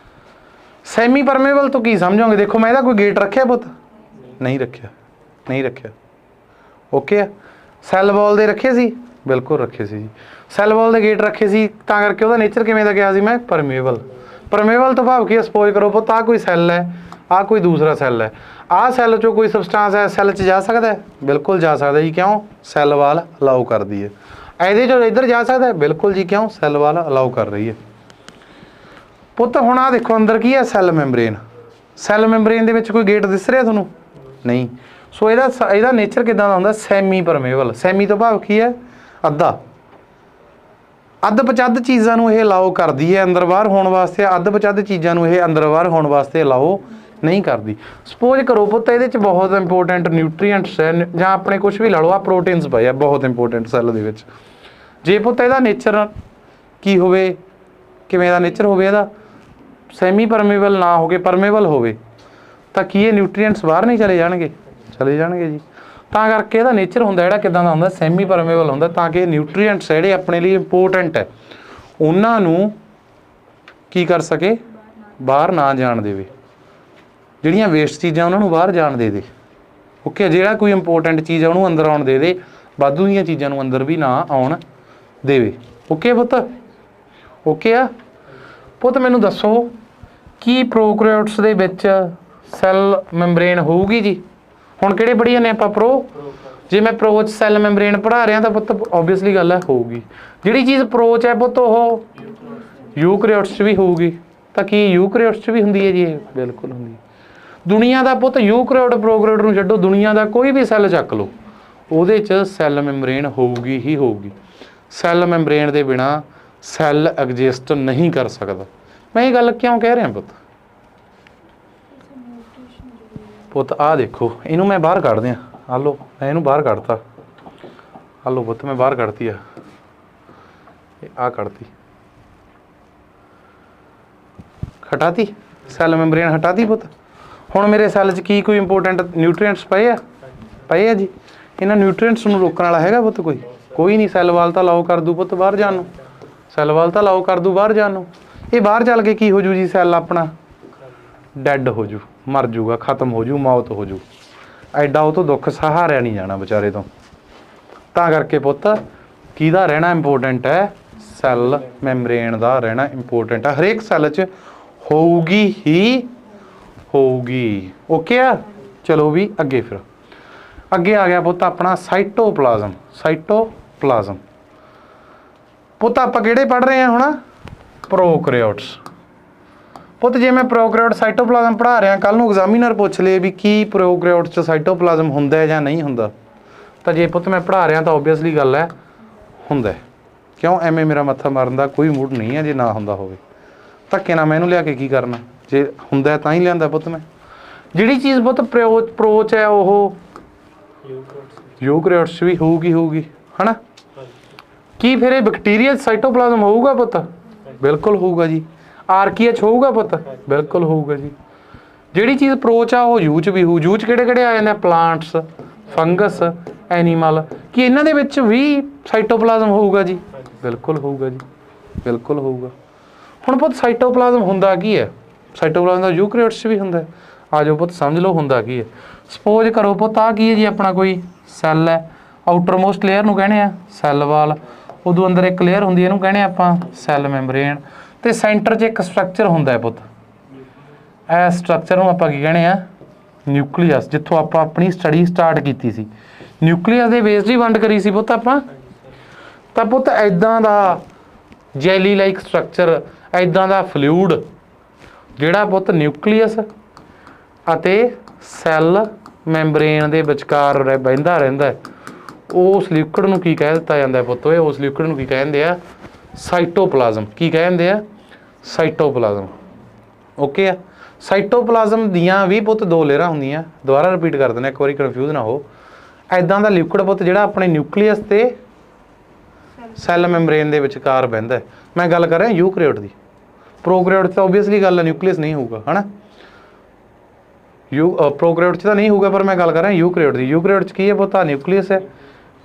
सैमी परमीएबल तो की समझोगे, देखो मैं ਇਹਦਾ कोई गेट रखिया पुत, नहीं रखिया, नहीं रखिया। ओके। सैल वॉल दे रखे सी, बिल्कुल रखे सी जी। सैल वॉल दे गेट रखे सी, तां करके ਉਹਦਾ नेचर किवें दा कहा सी मैं, परमीएबल। परमीएबल तो भाव की सपोज करो पुत आ कोई सैल है, आ कोई दूसरा सैल है, आ सैल चो कोई सबसटांस है सैल च जा सकता है, बिल्कुल जा सकता जी। क्यों, सैल वाल अलाउ कर दी है। ਇਹਦੇ चो इधर जा सकता है, बिल्कुल जी। क्यों, सैल वाल अलाउ कर रही है। पुत हुण आ देखो अंदर की है, सैल मैंबरेन। सैल मैंबरेन दे विच कोई गेट दिस रहा तुहानूं, नहीं। सो ਇਹਦਾ नेचर किदां दा हुंदा, सैमी परमीएबल। सैमी तो भाव की है, अद्धा। ਅੱਧ ਪਚੱਧ ਚੀਜ਼ਾਂ ਨੂੰ ਇਹ ਅਲਾਓ ਕਰਦੀ ਹੈ ਅੰਦਰ ਬਾਹਰ ਹੋਣ ਵਾਸਤੇ, ਅੱਧ ਪਚੱਧ ਚੀਜ਼ਾਂ ਨੂੰ ਇਹ ਅੰਦਰ ਬਾਹਰ ਹੋਣ ਵਾਸਤੇ ਅਲਾਓ ਨਹੀਂ ਕਰਦੀ। ਸਪੋਜ਼ ਕਰੋ ਪੁੱਤ ਇਹਦੇ ਚ ਬਹੁਤ ਇੰਪੋਰਟੈਂਟ ਨਿਊਟ੍ਰੀਐਂਟਸ ਹੈ, ਜਾਂ ਆਪਣੇ ਕੁਝ ਵੀ ਲਾ ਲਓ, ਆ ਪ੍ਰੋਟੀਨਸ ਪਏ ਆ ਬਹੁਤ ਇੰਪੋਰਟੈਂਟ ਸੈੱਲ ਦੇ ਵਿੱਚ। ਜੇ ਪੁੱਤ ਇਹਦਾ ਨੇਚਰ ਕੀ ਹੋਵੇ, ਕਿਵੇਂ ਦਾ ਨੇਚਰ ਹੋਵੇ ਇਹਦਾ, ਸੈਮੀ ਪਰਮੇਬਲ ਨਾ ਹੋ ਕੇ ਪਰਮੇਬਲ ਹੋਵੇ, ਤਾਂ ਕੀ ਇਹ ਨਿਊਟ੍ਰੀਐਂਟਸ ਬਾਹਰ ਨਹੀਂ ਚਲੇ ਜਾਣਗੇ, ਚਲੇ ਜਾਣਗੇ ਜੀ। ਤਾਂ ਕਰਕੇ ਇਹਦਾ ਨੇਚਰ ਹੁੰਦਾ ਜਿਹੜਾ ਕਿੱਦਾਂ ਦਾ ਹੁੰਦਾ, ਸੈਮੀ ਪਰਮੇਬਲ ਹੁੰਦਾ, ਤਾਂ ਕਿ ਨਿਊਟ੍ਰੀਐਂਟਸ ਜਿਹੜੇ ਆਪਣੇ ਲਈ ਇੰਪੋਰਟੈਂਟ ਹੈ ਉਹਨਾਂ ਨੂੰ ਕੀ ਕਰ ਸਕੇ, ਬਾਹਰ ਨਾ ਜਾਣ ਦੇਵੇ। ਜਿਹੜੀਆਂ ਵੇਸਟ ਚੀਜ਼ਾਂ ਉਹਨਾਂ ਨੂੰ ਬਾਹਰ ਜਾਣ ਦੇ ਦੇ। ओके ਜਿਹੜਾ ਕੋਈ ਇੰਪੋਰਟੈਂਟ ਚੀਜ਼ ਆ ਉਹਨੂੰ ਅੰਦਰ ਆਉਣ ਦੇ ਦੇ, ਵਾਧੂ ਦੀਆਂ ਚੀਜ਼ਾਂ ਨੂੰ ਅੰਦਰ ਵੀ ਨਾ ਆਉਣ ਦੇਵੇ। ਓਕੇ ਪੁੱਤ, ਓਕੇ ਆ ਪੁੱਤ। ਮੈਨੂੰ ਦੱਸੋ ਕੀ ਪ੍ਰੋਕੈਰੀਓਟਸ ਦੇ ਵਿੱਚ ਸੈੱਲ ਮੈਂਬਰੇਨ ਹੋਊਗੀ ਜੀ? ਹੁਣ ਕਿਹੜੇ ਪੜ੍ਹੀ ਜਾਂਦੇ ਆਪਾਂ? ਪ੍ਰੋ। ਜੇ ਮੈਂ ਪ੍ਰੋ 'ਚ ਸੈੱਲ ਮੈਂਬਰੇਨ ਪੜ੍ਹਾ ਰਿਹਾ ਤਾਂ ਪੁੱਤ ਓਬਵੀਅਸਲੀ ਗੱਲ ਹੈ ਹੋਊਗੀ। ਜਿਹੜੀ ਚੀਜ਼ ਪ੍ਰੋ 'ਚ ਹੈ ਪੁੱਤ ਉਹ ਯੂਕੈਰੀਓਟਸ 'ਚ ਵੀ ਹੋਊਗੀ। ਤਾਂ ਕੀ ਯੂਕੈਰੀਓਟਸ 'ਚ ਵੀ ਹੁੰਦੀ ਹੈ ਜੀ? ਇਹ ਬਿਲਕੁਲ ਹੁੰਦੀ ਹੈ। ਦੁਨੀਆ ਦਾ ਪੁੱਤ ਯੂਕੈਰੀਓਟ ਪ੍ਰੋਕੈਰੀਓਟ ਨੂੰ ਛੱਡੋ, ਦੁਨੀਆ ਦਾ ਕੋਈ ਵੀ ਸੈੱਲ ਚੱਕ ਲਓ, ਉਹਦੇ 'ਚ ਸੈੱਲ ਮੈਂਬਰੇਨ ਹੋਊਗੀ ਹੀ ਹੋਊਗੀ। ਸੈੱਲ ਮੈਂਬਰੇਨ ਦੇ ਬਿਨਾਂ ਸੈੱਲ ਐਗਜ਼ਿਸਟ ਨਹੀਂ ਕਰ ਸਕਦਾ। ਮੈਂ ਇਹ ਗੱਲ ਕਿਉਂ ਕਹਿ ਰਿਹਾ ਪੁੱਤ? ਪੁੱਤ ਆਹ ਦੇਖੋ, ਇਹਨੂੰ ਮੈਂ ਬਾਹਰ ਕੱਢ ਦਿਆਂ। ਆ ਲਓ, ਮੈਂ ਇਹਨੂੰ ਬਾਹਰ ਕੱਢਤਾ। ਆ ਲਓ ਪੁੱਤ, ਮੈਂ ਬਾਹਰ ਕੱਢਤੀ ਆ, ਆਹ ਕੱਢਤੀ, ਹਟਾਤੀ ਸੈੱਲ ਮੈਂਬਰੇਨ, ਹਟਾਤੀ ਪੁੱਤ। ਹੁਣ ਮੇਰੇ ਸੈੱਲ 'ਚ ਕੀ ਕੋਈ ਇੰਪੋਰਟੈਂਟ ਨਿਊਟ੍ਰੀਐਂਟਸ ਪਏ ਆ? ਪਏ ਆ ਜੀ। ਇਹਨਾਂ ਨਿਊਟ੍ਰੀਐਂਟਸ ਨੂੰ ਰੋਕਣ ਵਾਲਾ ਹੈਗਾ ਪੁੱਤ ਕੋਈ? ਕੋਈ ਨਹੀਂ। ਸੈੱਲ ਵਾਲ ਤਾਂ ਲਾਓ ਕਰ ਦੂ ਪੁੱਤ ਬਾਹਰ ਜਾਣ ਨੂੰ, ਸੈੱਲ ਵਾਲ ਤਾਂ ਲਾਓ ਕਰ ਦੂ ਬਾਹਰ ਜਾਣ ਨੂੰ। ਇਹ ਬਾਹਰ ਚੱਲ ਕੇ ਕੀ ਹੋ ਜੂ ਜੀ? ਸੈੱਲ ਆਪਣਾ ਡੈਡ ਹੋ ਜੂ, ਮਰ ਜੂਗਾ, ਖਤਮ ਹੋ ਜੂ, ਮੌਤ ਹੋ ਜੂ। ਐਡਾ ਉਹ ਤੋਂ ਦੁੱਖ ਸਹਾਰਿਆ ਨਹੀਂ ਜਾਣਾ ਵਿਚਾਰੇ ਤੋਂ। ਤਾਂ ਕਰਕੇ ਪੁੱਤ ਕਿਹਦਾ ਰਹਿਣਾ ਇੰਪੋਰਟੈਂਟ ਹੈ? ਸੈੱਲ ਮੈਂਬਰੇਨ ਦਾ ਰਹਿਣਾ ਇੰਪੋਰਟੈਂਟ ਹੈ। ਹਰੇਕ ਸੈੱਲ 'ਚ ਹੋਊਗੀ ਹੀ ਹੋਊਗੀ। ਓਕੇ ਆ। ਚਲੋ ਵੀ ਅੱਗੇ, ਫਿਰ ਅੱਗੇ ਆ ਗਿਆ ਪੁੱਤ ਆਪਣਾ ਸਾਈਟੋਪਲਾਜ਼ਮ। ਸਾਈਟੋਪਲਾਜ਼ਮ ਪੁੱਤ ਆਪਾਂ ਕਿਹੜੇ ਪੜ੍ਹ ਰਹੇ ਹਾਂ ਹੁਣ? ਪ੍ਰੋਕੈਰੀਓਟਸ। ਪੁੱਤ ਜੇ ਮੈਂ ਪ੍ਰੋਕੈਰੀਓਟ ਸਾਈਟੋਪਲਾਜ਼ਮ ਪੜ੍ਹਾ ਰਿਹਾ, ਕੱਲ੍ਹ ਨੂੰ ਐਗਜ਼ਾਮੀਨਰ ਪੁੱਛ ਲਏ ਵੀ ਕੀ ਪ੍ਰੋਕੈਰੀਓਟਸ 'ਚ ਸਾਈਟੋਪਲਾਜ਼ਮ ਹੁੰਦਾ ਹੈ ਜਾਂ ਨਹੀਂ ਹੁੰਦਾ, ਤਾਂ ਜੇ ਪੁੱਤ ਮੈਂ ਪੜ੍ਹਾ ਰਿਹਾ ਤਾਂ ਓਬਵੀਅਸਲੀ ਗੱਲ ਹੈ ਹੁੰਦਾ। ਕਿਉਂ? ਐਵੇਂ ਮੇਰਾ ਮੱਥਾ ਮਾਰਨ ਦਾ ਕੋਈ ਮੂਡ ਨਹੀਂ ਹੈ। ਜੇ ਨਾ ਹੁੰਦਾ ਹੋਵੇ ਧੱਕੇ ਨਾਲ ਮੈਂ ਇਹਨੂੰ ਲਿਆ ਕੇ ਕੀ ਕਰਨਾ? ਜੇ ਹੁੰਦਾ ਤਾਂ ਹੀ ਲਿਆਂਦਾ ਪੁੱਤ ਮੈਂ। ਜਿਹੜੀ ਚੀਜ਼ ਪੁੱਤ ਪ੍ਰੋ 'ਚ ਹੈ ਉਹ ਯੂਕੈਰੀਓਟਸ 'ਚ ਵੀ ਹੋਊਗੀ ਹੈ ਨਾ। ਕੀ ਫਿਰ ਇਹ ਬੈਕਟੀਰੀਆ ਸਾਈਟੋਪਲਾਜ਼ਮ ਹੋਊਗਾ ਪੁੱਤ? ਬਿਲਕੁਲ ਹੋਊਗਾ ਜੀ। ਆਰਕੀਆ 'ਚ ਹੋਊਗਾ ਪੁੱਤ? ਬਿਲਕੁਲ ਹੋਊਗਾ ਜੀ। ਜਿਹੜੀ ਚੀਜ਼ ਪ੍ਰੋ 'ਚ ਆ ਉਹ ਯੂ 'ਚ ਵੀ ਹੋਊ। ਯੂ 'ਚ ਕਿਹੜੇ ਆ ਜਾਂਦੇ ਆ? Plants, fungus, animal. ਕੀ ਇਹਨਾਂ ਦੇ ਵਿੱਚ ਵੀ ਸਾਈਟੋਪਲਾਜ਼ਮ ਹੋਊਗਾ ਜੀ? ਬਿਲਕੁਲ ਹੋਊਗਾ ਜੀ, ਬਿਲਕੁਲ ਹੋਊਗਾ। ਹੁਣ ਪੁੱਤ ਸਾਈਟੋਪਲਾਜ਼ਮ ਹੁੰਦਾ ਕੀ ਹੈ? ਸਾਈਟੋਪਲਾਜ਼ਮ ਦਾ ਯੂਕੈਰੀਓਟਸ 'ਚ ਵੀ ਹੁੰਦਾ। ਆ ਜਾਓ ਪੁੱਤ ਸਮਝ ਲਓ ਹੁੰਦਾ ਕੀ ਹੈ। ਸਪੋਜ਼ ਕਰੋ ਪੁੱਤ ਆਹ ਕੀ ਹੈ ਜੀ? ਆਪਣਾ ਕੋਈ ਸੈੱਲ ਹੈ। ਆਊਟਰ ਮੋਸਟ ਲੇਅਰ ਨੂੰ ਕਹਿੰਦੇ ਆ ਸੈੱਲ ਵਾਲ। ਉਦੋਂ ਅੰਦਰ ਇੱਕ ਲੇਅਰ ਹੁੰਦੀ ਹੈ, ਇਹਨੂੰ ਕਹਿੰਦੇ ਆਪਾਂ ਸੈੱਲ ਮੈਂਬਰੇਨ। ਤੇ ਸੈਂਟਰ 'ਚ ਇੱਕ ਸਟਰਕਚਰ ਹੁੰਦਾ ਹੈ ਪੁੱਤ। ਇਸ ਸਟਰਕਚਰ ਨੂੰ ਆਪਾਂ ਕੀ ਕਹਿੰਦੇ ਆ? ਨਿਊਕਲੀਅਸ। ਜਿੱਥੋਂ ਆਪਾਂ ਆਪਣੀ ਸਟੱਡੀ ਸਟਾਰਟ ਕੀਤੀ ਸੀ, ਨਿਊਕਲੀਅਸ ਦੇ ਬੇਸ ਦੀ ਵੰਡ ਕਰੀ ਸੀ ਪੁੱਤ ਆਪਾਂ। ਤਾਂ ਪੁੱਤ ਇੱਦਾਂ ਦਾ ਜੈਲੀ ਲਾਈਕ ਸਟਰਕਚਰ, ਇੱਦਾਂ ਦਾ ਫਲੂਇਡ ਜਿਹੜਾ ਪੁੱਤ ਨਿਊਕਲੀਅਸ ਅਤੇ ਸੈੱਲ ਮੈਂਬਰੇਨ ਦੇ ਵਿਚਕਾਰ ਬਹਿੰਦਾ ਰਹਿੰਦਾ, ਉਸ ਲਿਕੁਇਡ ਨੂੰ ਕੀ ਕਹਿ ਦਿੱਤਾ ਜਾਂਦਾ ਪੁੱਤ? ਉਸ ਲਿਕੁਇਡ ਨੂੰ ਕੀ ਕਹਿੰਦੇ ਆ? ਸਾਈਟੋਪਲਾਜ਼ਮ। ਕੀ ਕਹਿੰਦੇ ਆ? ਸਾਈਟੋਪਲਾਜ਼ਮ। ਓਕੇ ਆ। ਸਾਈਟੋਪਲਾਜ਼ਮ ਦੀਆਂ ਵੀ ਪੁੱਤ ਦੋ ਲੇਅਰਾਂ ਹੁੰਦੀਆਂ। ਦੁਬਾਰਾ ਰਿਪੀਟ ਕਰ ਦਿੰਦੇ ਇੱਕ ਵਾਰੀ, ਕਨਫਿਊਜ਼ ਨਾ ਹੋ। ਇੱਦਾਂ ਦਾ ਲਿਕੁਇਡ ਪੁੱਤ ਜਿਹੜਾ ਆਪਣੇ ਨਿਊਕਲੀਅਸ ਤੇ ਸੈੱਲ ਮੈਂਬਰੇਨ ਦੇ ਵਿਚਕਾਰ ਬਹਿੰਦਾ। ਮੈਂ ਗੱਲ ਕਰ ਰਿਹਾ ਯੂਕੈਰੀਓਟ ਦੀ। ਪ੍ਰੋਕੈਰੀਓਟ 'ਚ ਤਾਂ ਓਬਵੀਅਸਲੀ ਗੱਲ ਹੈ ਨਿਊਕਲੀਅਸ ਨਹੀਂ ਹੋਊਗਾ ਹੈ ਨਾ। ਪ੍ਰੋਕੈਰੀਓਟ 'ਚ ਤਾਂ ਨਹੀਂ ਹੋਊਗਾ, ਪਰ ਮੈਂ ਗੱਲ ਕਰ ਰਿਹਾ ਯੂਕੈਰੀਓਟ ਦੀ। ਯੂਕੈਰੀਓਟ 'ਚ ਕੀ ਹੈ ਪੁੱਤ? ਨਿਊਕਲੀਅਸ ਹੈ।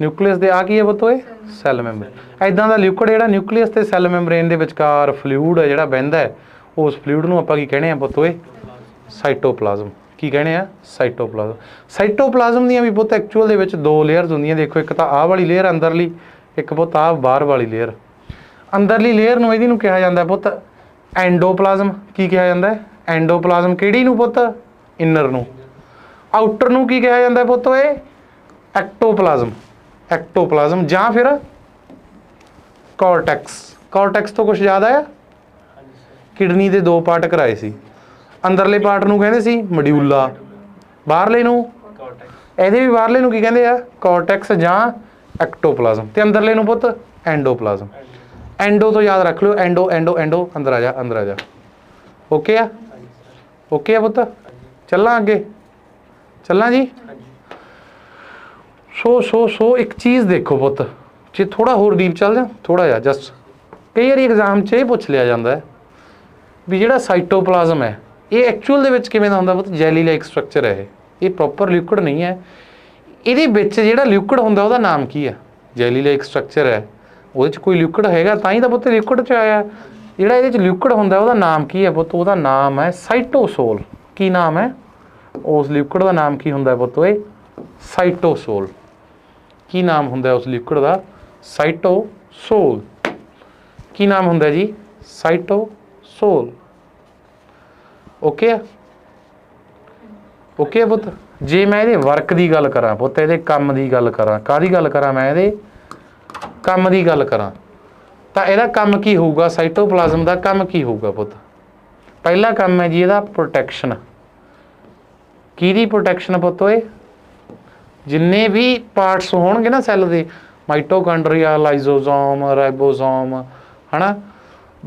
ਨਿਊਕਲੀਅਸ ਦੇ ਆ ਕੀ ਹੈ ਪੁੱਤ? ਇਹ ਸੈੱਲ ਮੈਂਬਰੇਨ। ਇੱਦਾਂ ਦਾ ਲਿਕੁਇਡ ਜਿਹੜਾ ਨਿਊਕਲੀਅਸ ਤੇ ਸੈੱਲ ਮੈਂਬਰੇਨ ਦੇ ਵਿਚਕਾਰ ਫਲੂਇਡ ਹੈ ਜਿਹੜਾ ਬਹਿੰਦਾ ਹੈ, ਉਸ ਫਲੂਇਡ ਨੂੰ ਆਪਾਂ ਕੀ ਕਹਿੰਦੇ ਆ ਪੁੱਤ? ਇਹ ਸਾਈਟੋਪਲਾਜ਼ਮ। ਕੀ ਕਹਿੰਦੇ ਆ? ਸਾਈਟੋਪਲਾਜ਼ਮ। ਸਾਈਟੋਪਲਾਜ਼ਮ ਦੀਆਂ ਵੀ ਪੁੱਤ ਐਕਚੁਅਲ ਦੇ ਵਿੱਚ ਦੋ ਲੇਅਰਸ ਹੁੰਦੀਆਂ। ਦੇਖੋ, ਇੱਕ ਤਾਂ ਆਹ ਵਾਲੀ ਲੇਅਰ ਅੰਦਰਲੀ, ਇੱਕ ਪੁੱਤ ਆਹ ਬਾਹਰ ਵਾਲੀ ਲੇਅਰ। ਅੰਦਰਲੀ ਲੇਅਰ ਨੂੰ ਇਹਦੀ ਨੂੰ ਕਿਹਾ ਜਾਂਦਾ ਪੁੱਤ ਐਂਡੋਪਲਾਜ਼ਮ। ਕੀ ਕਿਹਾ ਜਾਂਦਾ? ਐਂਡੋਪਲਾਜ਼ਮ। ਕਿਹੜੀ ਨੂੰ ਪੁੱਤ? ਇਨਰ ਨੂੰ। ਆਊਟਰ ਨੂੰ ਕੀ ਕਿਹਾ ਜਾਂਦਾ ਪੁੱਤ? ਇਹ ਐਕਟੋਪਲਾਜ਼ਮ। ਐਕਟੋਪਲਾਜ਼ਮ ਜਾਂ ਫਿਰ ਕੋਰਟੈਕਸ। ਕੋਰਟੈਕਸ ਤੋਂ ਕੁਛ ਜ਼ਿਆਦਾ ਆ। ਕਿਡਨੀ ਦੇ ਦੋ ਪਾਰਟ ਕਰਾਏ ਸੀ। ਅੰਦਰਲੇ ਪਾਰਟ ਨੂੰ ਕਹਿੰਦੇ ਸੀ ਮਡਿਊਲਾ, ਬਾਹਰਲੇ ਨੂੰ ਇਹਦੇ ਵੀ ਬਾਹਰਲੇ ਨੂੰ ਕੀ ਕਹਿੰਦੇ ਆ? ਕੋਰਟੈਕਸ ਜਾਂ ਐਕਟੋਪਲਾਜ਼ਮ। ਤੇ ਅੰਦਰਲੇ ਨੂੰ ਪੁੱਤ ਐਂਡੋਪਲਾਜ਼ਮ। ਐਂਡੋ ਤੋਂ ਯਾਦ ਰੱਖ ਲਿਓ, ਐਂਡੋ ਐਂਡੋ ਐਂਡੋ, ਅੰਦਰ ਆ ਜਾ, ਅੰਦਰ ਆ ਜਾ। ਓਕੇ ਆ? ਓਕੇ ਆ ਪੁੱਤ? ਚੱਲਾਂ ਅੱਗੇ? ਚੱਲਾਂ ਜੀ। ਸੋ ਇੱਕ ਚੀਜ਼ ਦੇਖੋ ਪੁੱਤ, ਜੇ ਥੋੜਾ ਹੋਰ ਡੀਪ ਚੱਲ ਜਾ, ਥੋੜਾ ਜਿਹਾ ਜਸਟ। ਕਈ ਵਾਰੀ ਐਗਜ਼ਾਮ 'ਚ ਇਹ ਪੁੱਛ ਲਿਆ ਜਾਂਦਾ ਹੈ ਵੀ ਜਿਹੜਾ ਸਾਈਟੋਪਲਾਜ਼ਮ ਹੈ ਇਹ ਐਕਚੁਅਲ ਦੇ ਵਿੱਚ ਕਿਵੇਂ ਦਾ ਹੁੰਦਾ ਪੁੱਤ? ਜੈਲੀ ਲਾਈਕ ਸਟਰਕਚਰ ਹੈ ਇਹ ਪ੍ਰੋਪਰ ਲਿਕੁਇਡ ਨਹੀਂ ਹੈ। ਇਹਦੇ ਵਿੱਚ ਜਿਹੜਾ ਲਿਕੁਇਡ ਹੁੰਦਾ ਉਹਦਾ ਨਾਮ ਕੀ ਹੈ? ਜੈਲੀ ਲਾਈਕ ਸਟਰਕਚਰ ਹੈ, ਉਹਦੇ 'ਚ ਕੋਈ ਲਿਕੁਇਡ ਹੈਗਾ ਤਾਂ ਹੀ ਤਾਂ ਪੁੱਤ ਲਿਕੁਇਡ 'ਚ ਆਇਆ। ਜਿਹੜਾ ਇਹਦੇ 'ਚ ਲਿਕੁਇਡ ਹੁੰਦਾ ਉਹਦਾ ਨਾਮ ਕੀ ਹੈ ਪੁੱਤ? ਉਹਦਾ ਨਾਮ ਹੈ ਸਾਈਟੋਸੋਲ। ਕੀ ਨਾਮ ਹੈ ਉਸ ਲਿਕੁਇਡ ਦਾ? ਨਾਮ ਕੀ ਹੁੰਦਾ ਪੁੱਤ? ਇਹ ਸਾਈਟੋਸੋਲ। ਕੀ ਨਾਮ ਹੁੰਦਾ ਉਸ ਲਿਕੁਇਡ ਦਾ? ਸਾਈਟੋਸੋਲ। ਕੀ ਨਾਮ ਹੁੰਦਾ ਜੀ? ਸਾਈਟੋਸੋਲ। ਓਕੇ ਆ? ਓਕੇ ਪੁੱਤ। ਜੇ मैं ਇਹਦੇ वर्क की गल करा पुत, ਇਹਦੇ ਕੰਮ ਦੀ ਗੱਲ ਕਰਾਂ, ਕਾਹਦੀ ਗੱਲ ਕਰਾਂ मैं ਇਹਦੇ ਕੰਮ ਦੀ ਗੱਲ ਕਰਾਂ, ਤਾਂ ਇਹਦਾ ਕੰਮ ਕੀ ਹੋਊਗਾ? ਸਾਈਟੋਪਲਾਜ਼ਮ ਦਾ ਕੰਮ ਕੀ ਹੋਊਗਾ ਪੁੱਤ? ਪਹਿਲਾ ਕੰਮ ਹੈ ਜੀ ਇਹਦਾ ਪ੍ਰੋਟੈਕਸ਼ਨ। ਕਿਹਦੀ ਪ੍ਰੋਟੈਕਸ਼ਨ ਪੁੱਤ? ਓਏ ਜਿੰਨੇ ਵੀ ਪਾਰਟਸ ਹੋਣਗੇ ਨਾ ਸੈੱਲ ਦੇ, ਮਾਈਟੋਕਾਂਡਰੀਆ, ਲਾइसोसोम, राइबोसोम, है ना,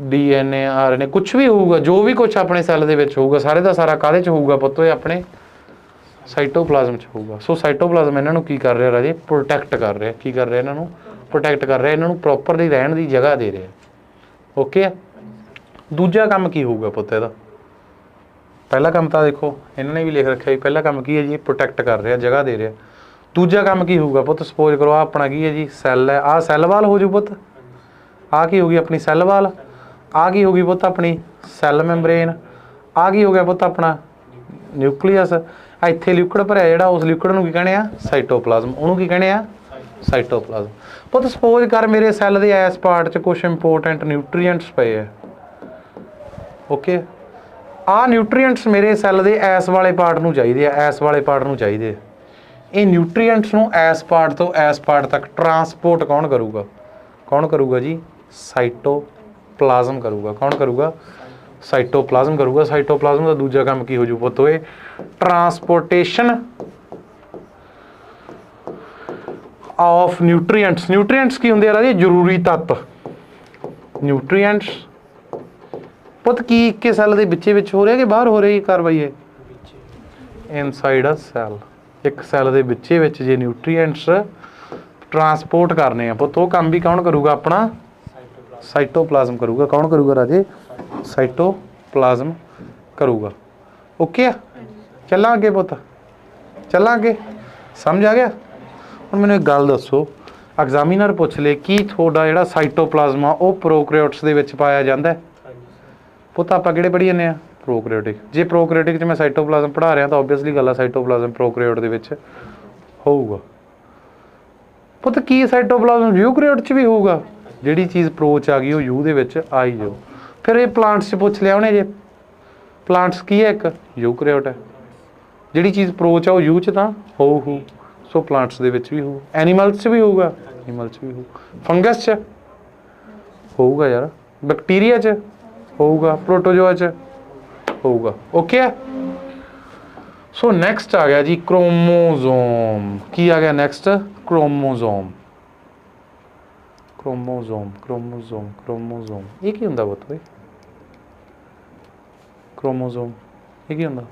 DNA, RNA, कुछ भी होगा, जो भी कुछ अपने सैल दे विच होगा, सारे का सारा काहदे च होगा पुत्त? अपने साइटोप्लाज्म च होगा। सो साइटोप्लाज्म इन्हां नूं की कर रहा राजे? प्रोटैक्ट कर रहा। की कर रहा? इन्हां नूं प्रोटैक्ट कर रहा, इन्हां नूं प्रॉपरली रहण दी जगह दे रहा। ओके। दूजा काम की होगा पुत्त इहदा? पहला काम तो देखो इन्होंने भी लिख रखा, पहला काम की है जी? प्रोटैक्ट कर रहा, जगह दे रहा। दूजा काम की होगा पुत्त? सपोज करो अपना की है जी सैल है, आ सैल वाल हो जू पुत्त, आ की होगी अपनी सैल वाल, आ की होगी पुत्त अपनी सैल मैंबरेन, आ की हो गया पुत्त अपना न्यूक्लीयस। इत्थे लिक्विड भरिया जिहड़ा, उस लिक्विड नूं की कहने आ? साइटोप्लाज्म। उहनूं की कहने आ? साइटोप्लाज्म। पुत्त सपोज कर मेरे सैल दे इस पार्ट च कुछ इंपोर्टेंट न्यूट्रीएंट्स पे है। ओके। आ न्यूट्रीएंट्स मेरे सैल दे इस वाले पार्ट नूं चाहीदे आ, इस वाले पार्ट नूं चाहीदे। ये न्यूट्रीएंट्स नूं इस पार्ट तो इस पार्ट तक ट्रांसपोर्ट कौन करूगा? कौन करूगा जी? साइटोप्लाज्म करूगा। कौन करूगा? साइटोप्लाज्म करूगा। साइटोप्लाज्म का दूजा काम की हो जू पुत्त? होए ट्रांसपोर्टेशन ऑफ न्यूट्रीएंट्स। न्यूट्रीएंट्स की होंदे आ राजे? जरूरी तत्व। न्यूट्रीएंट्स पुत्त की इक्के सैल दे विचे विच हो रहा कि बाहर हो रही कार्रवाई है? Inside a cell. एक सैल दे विचे विच जे न्यूट्रीएंट्स ट्रांसपोर्ट करने आ पुत्त, वो काम भी कौन करूगा? अपना साइटोप्लाज्म करूगा। कौन करूगा राजे? साइटोप्लाज्म करूगा। ओके। चला अगे पुत्त, चला अगे, समझ आ गया? हुण मैनूं एक गल दसो, एग्जामिनर पुछ ले कि तुहाडा जिहड़ा साइटोप्लाज्म आ वो प्रोकैरियोट्स दे विच पाया जांदा है? पुत्त आपां किहड़े पढ़ी जांदे आ? प्रोकैरियोटिक। जे प्रोकैरियोटिक च मैं साइटोप्लाज्म पढ़ा रहा तो ओबवियसली गल आ साइटोप्लाज्म प्रोकैरियोट दे विच होऊगा। पुत्त की साइटोप्लाज्म यूकैरियोट च भी होऊगा? जिहड़ी चीज़ प्रोच आ गई वो यू दे विच आई जाओ। फिर ये प्लांट्स च पुछ लिया उन्हें, जे प्लांट्स की है? एक यूकैरियोट है। जिहड़ी चीज़ प्रोच आ वो यू च तां होऊ, सो प्लांट्स दे विच भी होऊ, एनीमल्स च भी होऊगा, एनीमल्स च भी होऊ, फंगस च होऊगा यार, बैक्टीरिया च होऊगा, प्रोटोजोआ च होऊगा। ओके। सो नैक्सट आ गया जी क्रोमोजोम। की आ गया next? Chromosome. Chromosome, chromosome, chromosome ये की हुंदा पुत्त? क्रोमोजोम ये की हुंदा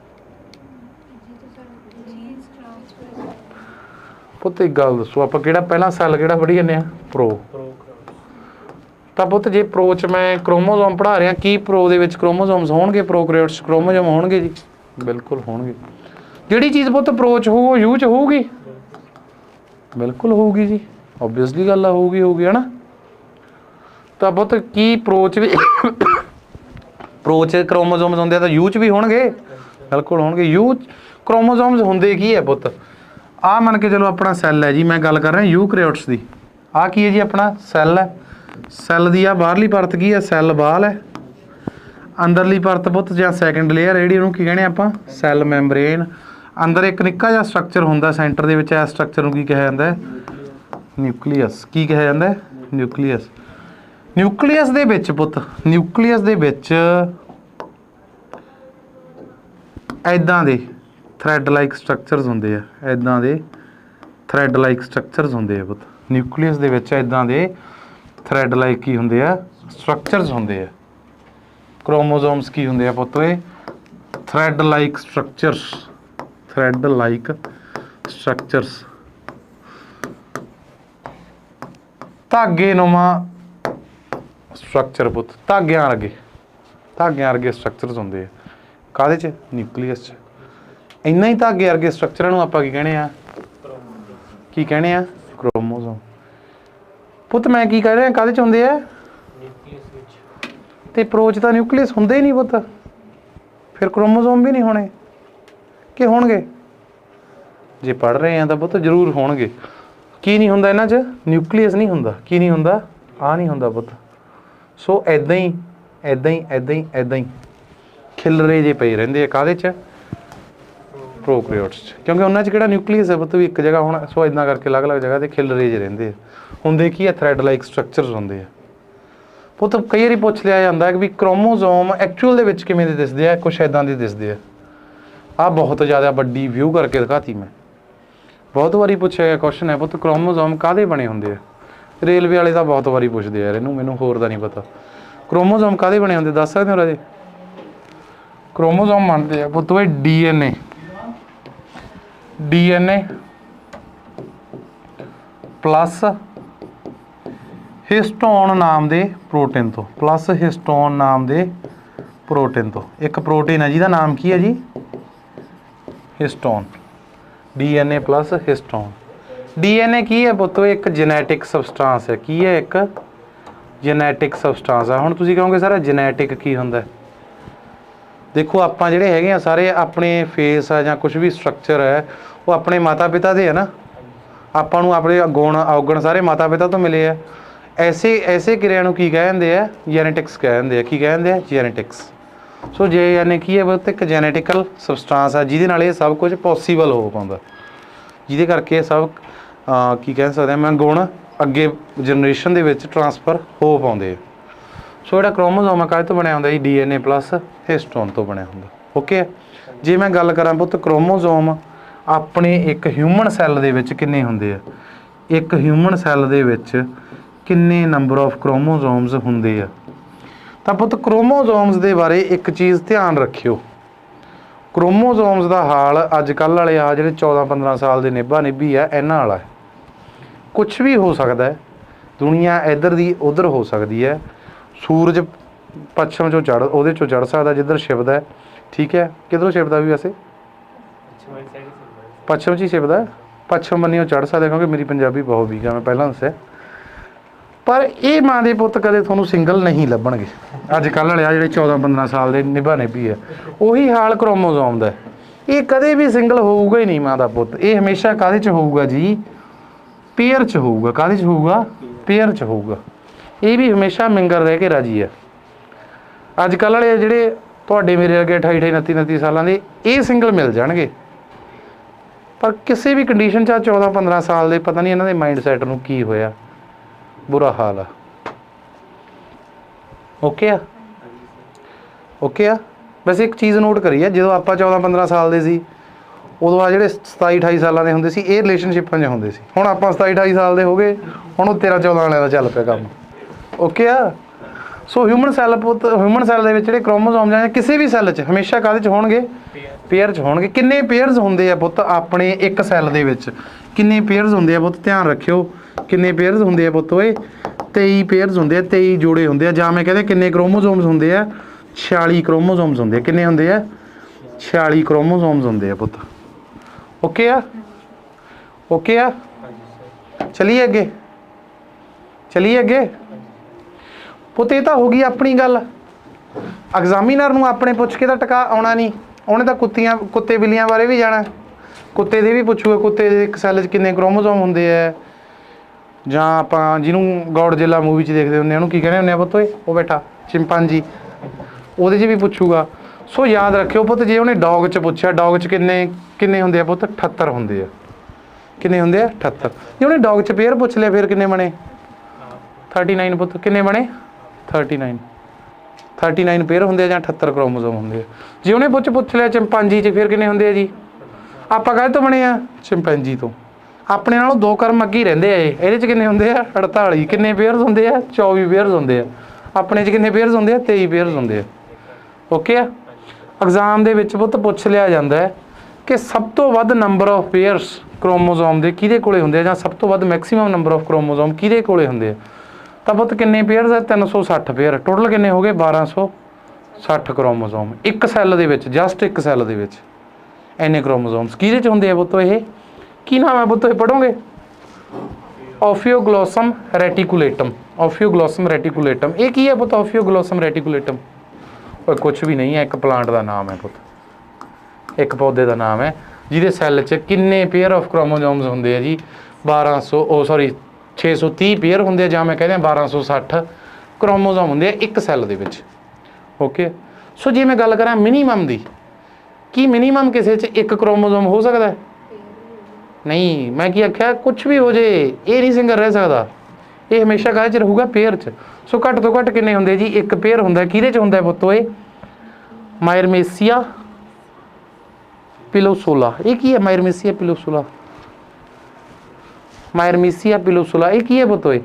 पुत्त? एक गल दसो, आपां किहड़ा पहला सैल किहड़ा पढ़ी जांदे आ? प्रो। तां पुत्त जे प्रो च मैं क्रोमोजोम पढ़ा रहा, की प्रो दे विच क्रोमोजोम्स होणगे? प्रोकैरियोट्स क्रोमोजोम होणगे जी? बिल्कुल होणगे। जिहड़ी चीज़ पुत्त प्रो च होऊ यू च होऊगी? बिल्कुल होऊगी जी, ओबवियसली गल आ, होऊगी, है ना? तो पुत्त की प्रो च भी प्रो च क्रोमोजोम्स होंदे तो यू च भी होणगे? बिल्कुल होणगे। यू क्रोमोजोम्स होंदे की है पुत्त? आ मन के चलो अपना सैल है जी, मैं गल कर रहा यूकैरियोट्स की। आ की है जी? अपना सैल है। सैल की आ बाहरली परत की है? सैल बाल है। अंदरली परत पुत्त जां सैकेंड लेयर है जिहड़ी, उहनूं की कहने आपां? सैल मैंबरेन। अंदर एक निक्का जिहा स्ट्रक्चर हुंदा सेंटर दे विच, इस स्ट्रक्चर नूं की कहा जांदा है? न्यूक्लीयस। की कहा जांदा है? न्यूक्लीयस। न्यूक्लीयस दे विच पुत्त, न्यूक्लीयस दे विच इदां दे थ्रैड लाइक स्ट्रक्चरस होंदे आ, इदां दे थ्रैड लाइक स्ट्रक्चरस होंदे आ पुत्त। न्यूक्लीयस दे विच इदां दे थ्रैड लाइक की होंदे आ? स्ट्रक्चरस होंदे आ। क्रोमोजोम्स की होंदे आ पुत्त? Thread like structures. Thread like structures, धागेनुमा स्ट्रक्चर पुत्त, धागियां वर्गे स्ट्रक्चरस होंदे आ। काहदे च? न्यूक्लीयस च। इन्ना ही धागे वर्गे स्ट्रक्चर नूं आपां की कहने आ? की कहने आ? क्रोमोजोम। पुत्त मैं की कह रहा, काहदे च होंदे आ? ते प्रो च तां न्यूक्लीयस होंदे ही नहीं पुत्त, फिर क्रोमोजोम भी नहीं होने कि होणगे? जे पढ़ रहे हैं तो पुत जरूर होणगे। की नहीं हुंदा इन्हां च? न्यूक्लीअस नहीं हुंदा। की नहीं हुंदा? आ नहीं हुंदा पुत। सो ऐदां ही ऐदां ही ऐदां ही ऐदां ही खिलरे जे पए रहिंदे आ काहदे च? प्रोकैरियोट्स च, क्योंकि उन्हां च किहड़ा न्यूक्लीअस है पुत भी एक जगह होना। सो इदां करके अलग अलग जगह ते खिलरे जे रहिंदे आ। हुंदे की है? थ्रैड लाइक स्ट्रक्चरस हुंदे आ पुत। कई वारी पुछ लिया जाता है कि भी क्रोमोजोम एक्चुअल दे विच किवें दे दिसदे आ? कुछ इदां दे दिसदे आ बहुत ज़्यादा वड्डी व्यू करके दिखाती मैं। बहुत बारी पूछा गया क्वेश्चन है पुत क्रोमोजोम काहदे बने हुंदे आ? रेलवे वाले तो बहुत बारी पुछदे यार इनू, मैनू होर दा नहीं पता। क्रोमोजोम काहदे बने हुंदे दस सकदे हो राजे? क्रोमोजोम बनते हैं पुत वे DNA प्लस हिस्टोन नाम दे प्रोटीन तो, प्लस हिस्टोन नाम दे प्रोटीन तो। एक प्रोटीन है जिहदा नाम की है जी? Histone. DNA plus histone. DNA की है पुत? एक जेनैटिक सबसटांस है। की है? एक जेनैटिक सबसटांस है। हुण तुसीं कहोगे सर जेनैटिक की हुंदा? देखो आपां जिहड़े हैगे आ सारे अपने फेस है जां कुछ भी स्ट्रक्चर है वो अपने माता पिता दे है ना। आपां नूं अपने गुण अवगुण सारे माता पिता तो मिले है। ऐसे ऐसे क्रिया नूं की कहंदे आ? जेनेटिक्स कहंदे आ। की कहंदे आ? जेनेटिक्स। सो जे यानी की है पुत एक जेनेटिकल सबसटांस है जिहदे नाल ये सब कुछ पॉसीबल हो पाउंदा, जिहदे करके सब की कह सकते हैं मैं गुण अगे जनरेशन दे विच ट्रांसफर हो पाउंदे। सो जिहड़ा क्रोमोजोम है काहदे तो बनया हुंदा जी? DNA प्लस हिस्टोन तो बनया हुंदा। ओके। जे मैं गल करां पुत क्रोमोजोम अपने एक ह्यूमन सैल दे विच किन्ने हुंदे आ? एक ह्यूमन सैल दे विच किन्ने नंबर ऑफ क्रोमोजोम्स हुंदे आ? तां पुत क्रोमोजोम्स दे बारे एक चीज़ ध्यान रखियो। क्रोमोजोम्स दा हाल अजकल वाले आ जिहड़े 14-15 साल दे निब्बा निब्बी आ इन्हां वाला है। कुछ भी हो सकता है, दुनिया इधर दी उधर हो सकती है। सूरज पश्चिम चों चढ़ उहदे चों चढ़ सकदा जिधर छिपदा है, ठीक है। किधरों छिपदा भी वैसे? पश्चिम च ही छिपदा है। पश्चिम बन्नियों चढ़ सकदा क्योंकि मेरी पंजाबी बहुत वीक है, मैं पहलां दस्सिया। पर ये माँ के पुत कदे तुहानूं सिंगल नहीं लभणगे। अजकल वाले आ जिहड़े 14-15 साल के निभा निभी है उही हाल क्रोमोजोम दा। ये कदे भी सिंगल होऊगा ही नहीं माँ का पुत। ये हमेशा काहदे च होऊगा जी? पेयर च होऊगा। काहदे च होऊगा? पेयर च होऊगा। ये भी हमेशा मिंगल रह के राजी है। अजकल वाले जिहड़े तुहाडे मेरे अगे 28-29 सालों के ये सिंगल मिल जाणगे, पर किसी भी कंडीशन 14-15 साल के पता नहीं इन्हां दे माइंड सैट नूं की होया, बुरा हाल है। ओके आ? ओके आ? वैसे एक चीज़ नोट करी है, जो आप 14-15 साल के सी उदों आ जिहड़े 27-28 सालों के होंदे सी ये रिलेशनशिपां 'च होंदे सी। हुण आपां 27-28 साल के हो गए, हुण 13-14 वालिਆਂ ਦਾ ਚੱਲ ਪਿਆ ਕੰਮ। ओके आ? सो ह्यूमन सैल पुत ह्यूमन सैल दे विच जिहड़े क्रोमोजोम जां किसी भी सैल च हमेशा काहदे च होणगे? पेयर च होणगे। किन्ने पेयर्स हुंदे आ पुत अपने एक सैल दे विच? किन्ने पेयर्स हुंदे आ पुत? ध्यान रखियो किन्ने पेयर्स हुंदे आ पुत? ओए 23 पेयर्स हुंदे आ, 23 जोड़े हुंदे आ। जां मैं कहदे किन्ने क्रोमोजोम्स हुंदे आ? 46 क्रोमोजोम्स हुंदे आ। किन्ने हुंदे आ? 46 क्रोमोजोम्स हुंदे आ पुत। ओके आ? ओके आ? चलिए अगे, चलिए अगे पुत। ये तो हो गई अपनी गल। एग्जामिनर नूं अपने पुछ के तो टका आउणा नहीं, उन्हें तो कुत्तियां कुत्ते बिल्लियां बारे भी जाना। कुत्ते दे भी पुछूगा कुत्ते दे एक सैल च किन्ने क्रोमोजोम हुंदे आ। जां आपां जिन्हों गॉडजिला मूवी च देखते हुंदे उहनूं की कहने हुंदे आ पुत? वो बैठा चिंपांजी, ਉਹਦੇ 'ਚ भी पुछूगा। सो याद रखियो पुत जे उन्हें डॉग च पुछया डॉग च किन्ने किन्ने हुंदे आ पुत? 78 हुंदे आ। किन्ने हुंदे आ? 78। जे उन्हें डॉग च पेयर पुछ लिया फिर किन्ने बने? 39 पुत। किन्ने बने? 39 पेयर हुंदे जां 78 क्रोमोजोम हुंदे। जे उन्हें पुछ लिया चिंपांजी च फिर किन्ने हुंदे आ जी? आपां काहदे तो बने आ? चिंपैंजी तो। अपने नालों 2 करम अगे ही रहिंदे आ। इहदे च किन्ने हुंदे आ? 48। किन्ने पेयर्स हुंदे आ? 24 पेयर्स हुंदे आ। अपने च किन्ने पेयर्स हुंदे आ? 23 पेयर्स हुंदे आ। ओके आ? एग्जाम दे विच पुत पुछ लिया जांदा है कि सब तो वध नंबर ऑफ पेयर्स क्रोमोजोम दे किहदे कोले हुंदे आ जां सब तो वध मैक्सीमम नंबर ऑफ क्रोमोजोम किहदे कोले हुंदे आ? तां पुत किन्ने पेयर्स है? 360 पेयर। टोटल किन्ने हो गए? 1260 क्रोमोजोम एक सैल दे विच, जस्ट एक सैल दे विच इन्ने क्रोमोजोम्स किहदे च हुंदे आ पुत? ये की नाम है पुत? पढ़ोगे ओफियोग्लोसम रेटिकुलेटम। ओफियोग्लोसम रेटिकुलेटम ये की है पुत? ओफियोग्लोसम रेटिकुलेटम और कुछ भी नहीं है, एक प्लांट का नाम है पुत, एक पौधे का नाम है ਜਿਹਦੇ ਸੈੱਲ 'ਚ ਕਿੰਨੇ ਪੇਅਰ ਆਫ ਕ੍ਰੋਮੋਸੋਮਸ ਹੁੰਦੇ ਆ ਜੀ 630 ਪੇਅਰ ਹੁੰਦੇ ਆ, ਜਾਂ ਮੈਂ ਕਹਿੰਦਾ 1260 ਕ੍ਰੋਮੋਸੋਮ ਹੁੰਦੇ ਆ ਇੱਕ ਸੈੱਲ ਦੇ ਵਿੱਚ। ਓਕੇ, ਸੋ ਜੇ ਮੈਂ ਗੱਲ ਕਰਾਂ ਮਿਨੀਮਮ ਦੀ, ਕੀ ਮਿਨੀਮਮ ਕਿਸੇ 'ਚ ਇੱਕ ਕ੍ਰੋਮੋਸੋਮ ਹੋ ਸਕਦਾ? ਨਹੀਂ, ਮੈਂ ਕੀ ਆਖਿਆ, ਕੁਛ ਵੀ ਹੋ ਜੇ ਇਹ ਨਹੀਂ ਸਿੰਗਲ ਰਹਿ ਸਕਦਾ, ਇਹ ਹਮੇਸ਼ਾ ਕਾਹਦੇ 'ਚ ਰਹੂਗਾ? ਪੇਅਰ 'ਚ। ਸੋ ਘੱਟ ਤੋਂ ਘੱਟ ਕਿੰਨੇ ਹੁੰਦੇ ਜੀ? ਇੱਕ ਪੇਅਰ ਹੁੰਦਾ। ਕਿਹਦੇ 'ਚ ਹੁੰਦਾ ਪੁੱਤੋ? ਇਹ ਮਾਇਰਮੇਸੀਆ ਪਿਲੋਸੋਲਾ। ਇਹ ਕੀ ਹੈ ਮਾਇਰਮੇਸੀਆ ਪਿਲੋਸੋਲਾ? ਮਾਇਰਮੇਸੀਆ ਪਿਲੋਸੋਲਾ ਇਹ ਕੀ ਹੈ ਪੁੱਤੋ? ਇਹ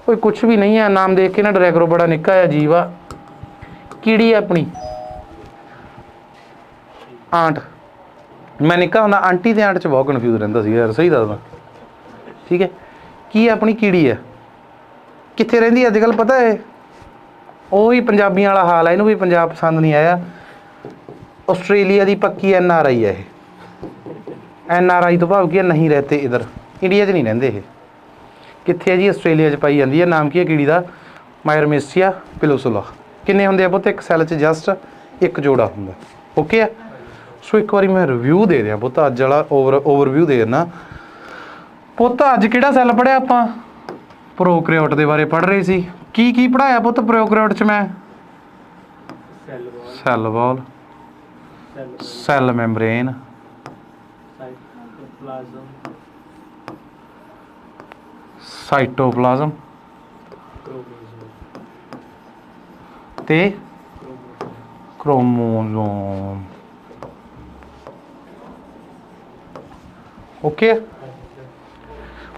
ਕੋਈ ਕੁਛ ਵੀ ਨਹੀਂ ਹੈ, ਨਾਮ ਦੇਖ ਕੇ ਨਾ ਡਰਿਆ ਕਰੋ, ਬੜਾ ਨਿੱਕਾ ਜਿਹਾ ਜੀਵ ਆ, ਕੀੜੀ ਆਪਣੀ ਆਂਟ। ਮੈਂ ਨਿੱਕਾ ਹੁੰਦਾ ਆਂਟੀ ਤੇ ਆਂਟ 'ਚ ਬਹੁਤ ਕਨਫਿਊਜ਼ ਰਹਿੰਦਾ ਸੀ ਯਾਰ, ਸਹੀ ਦੱਸਦਾ, ਠੀਕ ਹੈ। ਕੀ ਆਪਣੀ ਕੀੜੀ ਹੈ, ਕਿੱਥੇ ਰਹਿੰਦੀ ਅੱਜ ਕੱਲ੍ਹ ਪਤਾ ਹੈ? ਉਹੀ ਪੰਜਾਬੀਆਂ ਵਾਲਾ ਹਾਲ ਹੈ, ਇਹਨੂੰ ਵੀ ਪੰਜਾਬ ਪਸੰਦ ਨਹੀਂ ਆਇਆ। ਆਸਟ੍ਰੇਲੀਆ ਦੀ ਪੱਕੀ NRI ਹੈ ਇਹ। NRI ਤੋਂ ਭਾਵ ਕੀ ਹੈ? ਨਹੀਂ ਰਹਤੇ ਇਧਰ, ਇੰਡੀਆ 'ਚ ਨਹੀਂ ਰਹਿੰਦੇ ਇਹ। ਕਿੱਥੇ ਹੈ ਜੀ? ਆਸਟ੍ਰੇਲੀਆ 'ਚ ਪਾਈ ਜਾਂਦੀ ਹੈ। ਨਾਮ ਕੀ ਹੈ ਕੀੜੀ ਦਾ? ਮਾਇਰਮੇਸੀਆ ਪਿਲੋਸੋਲਾ। ਕਿੰਨੇ ਹੁੰਦੇ ਆ ਪੁੱਤ ਇੱਕ ਸੈੱਲ 'ਚ? ਜਸਟ ਇੱਕ ਜੋੜਾ ਹੁੰਦਾ। ਓਕੇ ਆ। ਸੋ ਇੱਕ ਵਾਰੀ ਮੈਂ ਰਿਵਿਊ ਦੇ ਰਿਹਾ ਪੁੱਤ, ਅੱਜ ਵਾਲਾ ਓਵਰਵਿਊ ਦੇ ਦਿੰਦਾ ਪੁੱਤ। ਅੱਜ ਕਿਹੜਾ ਸੈੱਲ ਪੜ੍ਹਿਆ ਆਪਾਂ? ਪ੍ਰੋਕੈਰੀਓਟ ਦੇ ਬਾਰੇ ਪੜ੍ਹ ਰਹੇ ਸੀ। ਕੀ ਕੀ ਪੜ੍ਹਾਇਆ ਪੁੱਤ ਪ੍ਰੋਕੈਰੀਓਟ 'ਚ ਮੈਂ? ਸੈੱਲ ਵਾਲ, ਸੈੱਲ ਮੈਂਬਰੇਨ, ਸਾਈਟੋਪਲਾਜ਼ਮ ਤੇ ਕ੍ਰੋਮੋਸੋਮ। ਓਕੇ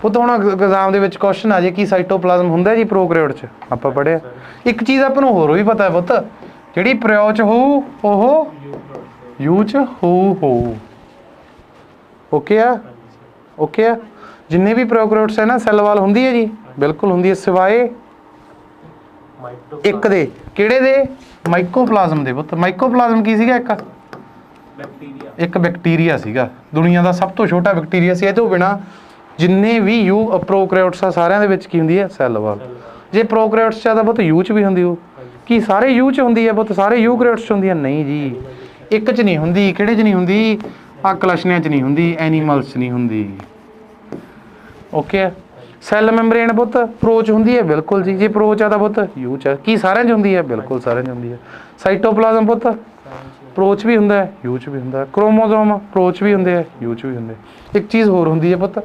ਪੁੱਤ, ਹੁਣ ਐਗਜ਼ਾਮ ਦੇ ਵਿੱਚ ਕੁਐਸਚਨ ਆ ਜੇ ਕੀ ਸਾਈਟੋਪਲਾਜ਼ਮ ਹੁੰਦਾ ਜੀ ਪ੍ਰੋਕੈਰੀਓਟ 'ਚ? ਆਪਾਂ ਪੜ੍ਹਿਆ। ਇੱਕ ਚੀਜ਼ ਆਪਾਂ ਨੂੰ ਹੋਰ ਵੀ ਪਤਾ ਹੈ ਪੁੱਤ, ਜਿਹੜੀ ਪ੍ਰੋ 'ਚ ਹੋਊ ਉਹ ਯੂ 'ਚ ਹੋਊ। ਓਕੇ ਆ, ਓਕੇ ਆ। ਜਿੰਨੇ ਵੀ ਪ੍ਰੋਕੈਰੀਓਟਸ ਹੈ ਨਾ ਸੈੱਲ ਵਾਲ ਹੁੰਦੀ ਹੈ ਜੀ, ਬਿਲਕੁਲ ਹੁੰਦੀ ਹੈ, ਸਿਵਾਏ ਇੱਕ ਦੇ। ਕਿਹੜੇ ਦੇ? ਮਾਈਕੋਪਲਾਜ਼ਮ ਦੇ ਪੁੱਤ। ਮਾਈਕੋਪਲਾਜ਼ਮ ਕੀ ਸੀਗਾ? ਇੱਕ ਬੈਕਟੀਰੀਆ ਸੀਗਾ, ਦੁਨੀਆ ਦਾ ਸਭ ਤੋਂ ਛੋਟਾ ਬੈਕਟੀਰੀਆ ਸੀ। ਇਹ ਤੋਂ ਬਿਨਾ ਜਿੰਨੇ ਵੀ ਪ੍ਰੋਕੈਰੀਓਟਸ ਆ ਸਾਰਿਆਂ ਦੇ ਵਿੱਚ ਕੀ ਹੁੰਦੀ ਹੈ? ਸੈੱਲ ਵਾਲ। ਜੇ ਪ੍ਰੋਕੈਰੀਓਟਸ 'ਚ ਆ ਤਾਂ ਪੁੱਤ ਯੂ 'ਚ ਵੀ ਹੁੰਦੀ ਹੋ। ਕੀ ਸਾਰੇ ਯੂ 'ਚ ਹੁੰਦੀ ਹੈ ਪੁੱਤ? ਸਾਰੇ ਯੂਕੈਰੀਓਟਸ 'ਚ ਹੁੰਦੀ ਹੈ? ਨਹੀਂ ਜੀ, ਇੱਕ 'ਚ ਨਹੀਂ ਹੁੰਦੀ। ਕਿਹੜੇ 'ਚ ਨਹੀਂ ਹੁੰਦੀ? ਆ ਕਲਸ਼ਣਿਆਂ 'ਚ ਨਹੀਂ ਹੁੰਦੀ, ਐਨੀਮਲਸ 'ਚ ਨਹੀਂ ਹੁੰਦੀ। ਓਕੇ। ਸੈੱਲ ਮੈਂਬਰੇਨ ਪੁੱਤ ਪ੍ਰੋ 'ਚ ਹੁੰਦੀ ਹੈ? ਬਿਲਕੁਲ ਜੀ। ਜੇ ਪ੍ਰੋ 'ਚ ਆ ਤਾਂ ਪੁੱਤ ਯੂ 'ਚ। ਕੀ ਸਾਰਿਆਂ 'ਚ ਹੁੰਦੀ ਹੈ? ਬਿਲਕੁਲ ਸਾਰਿਆਂ 'ਚ ਹੁੰਦੀ ਹੈ। ਸਾਈਟੋਪਲਾਜ਼ਮ ਪੁੱਤ ਪ੍ਰੋ 'ਚ ਵੀ ਹੁੰਦਾ ਹੈ, ਯੂ 'ਚ ਵੀ ਹੁੰਦਾ ਹੈ। ਕ੍ਰੋਮੋਸੋਮ ਪ੍ਰੋ 'ਚ ਵੀ ਹੁੰਦੇ ਆ, ਯੂ 'ਚ ਵੀ ਹੁੰਦੇ। ਇੱਕ ਚੀਜ਼ ਹੋਰ ਹੁੰਦੀ ਹੈ ਪੁੱਤ,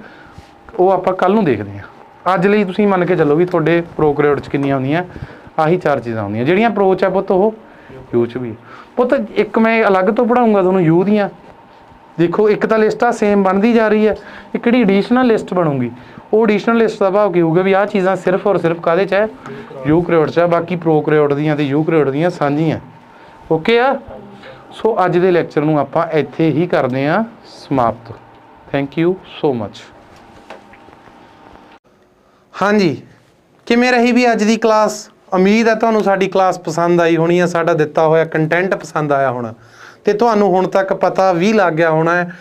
ਉਹ ਆਪਾਂ ਕੱਲ੍ਹ ਨੂੰ ਦੇਖਦੇ ਹਾਂ। ਅੱਜ ਲਈ ਤੁਸੀਂ ਮੰਨ ਕੇ ਚੱਲੋ ਵੀ ਤੁਹਾਡੇ ਪ੍ਰੋਕੈਰੀਓਟ 'ਚ ਕਿੰਨੀਆਂ ਹੁੰਦੀਆਂ? ਆਹੀ 4 ਚੀਜ਼ਾਂ ਹੁੰਦੀਆਂ ਜਿਹੜੀਆਂ ਪ੍ਰੋ 'ਚ ਆ ਪੁੱਤ, ਉਹ ਯੂ 'ਚ ਵੀ। ਪੁੱਤ ਇੱਕ ਮੈਂ ਅਲੱਗ ਤੋਂ ਪੜ੍ਹਾਊਂਗਾ ਤੁਹਾਨੂੰ ਯੂ ਦੀਆਂ। ਦੇਖੋ ਇੱਕ ਤਾਂ ਲਿਸਟ ਆ ਸੇਮ ਬਣਦੀ ਜਾ ਰਹੀ ਹੈ, ਇੱਕ ਜਿਹੜੀ ਐਡੀਸ਼ਨਲ ਲਿਸਟ ਬਣੂਗੀ, ਉਹ ਐਡੀਸ਼ਨਲ ਲਿਸਟ ਦਾ ਭਾਵ ਕੀ ਹੋਊਗਾ ਵੀ ਆਹ ਚੀਜ਼ਾਂ ਸਿਰਫ ਔਰ ਸਿਰਫ ਕਾਹਦੇ 'ਚ ਹੈ? ਯੂਕੈਰੀਓਟ 'ਚ ਹੈ। ਬਾਕੀ ਪ੍ਰੋਕੈਰੀਓਟ ਦੀਆਂ ਤੇ ਯੂਕੈਰੀਓਟ ਦੀਆਂ ਸਾਂਝੀਆਂ। ਓਕੇ ਆ। ਸੋ ਅੱਜ ਦੇ ਲੈਕਚਰ ਨੂੰ ਆਪਾਂ ਇੱਥੇ ਹੀ ਕਰਦੇ ਹਾਂ ਸਮਾਪਤ। Thank you so much. ਹਾਂਜੀ, ਕਿਵੇਂ ਰਹੀ ਵੀ ਅੱਜ ਦੀ ਕਲਾਸ? ਉਮੀਦ ਹੈ ਤੁਹਾਨੂੰ ਸਾਡੀ ਕਲਾਸ ਪਸੰਦ ਆਈ ਹੋਣੀ ਹੈ, ਸਾਡਾ ਦਿੱਤਾ ਹੋਇਆ ਕੰਟੈਂਟ ਪਸੰਦ ਆਇਆ ਹੋਣਾ, ਅਤੇ ਤੁਹਾਨੂੰ ਹੁਣ ਤੱਕ ਪਤਾ ਵੀ ਲੱਗ ਗਿਆ ਹੋਣਾ ਹੈ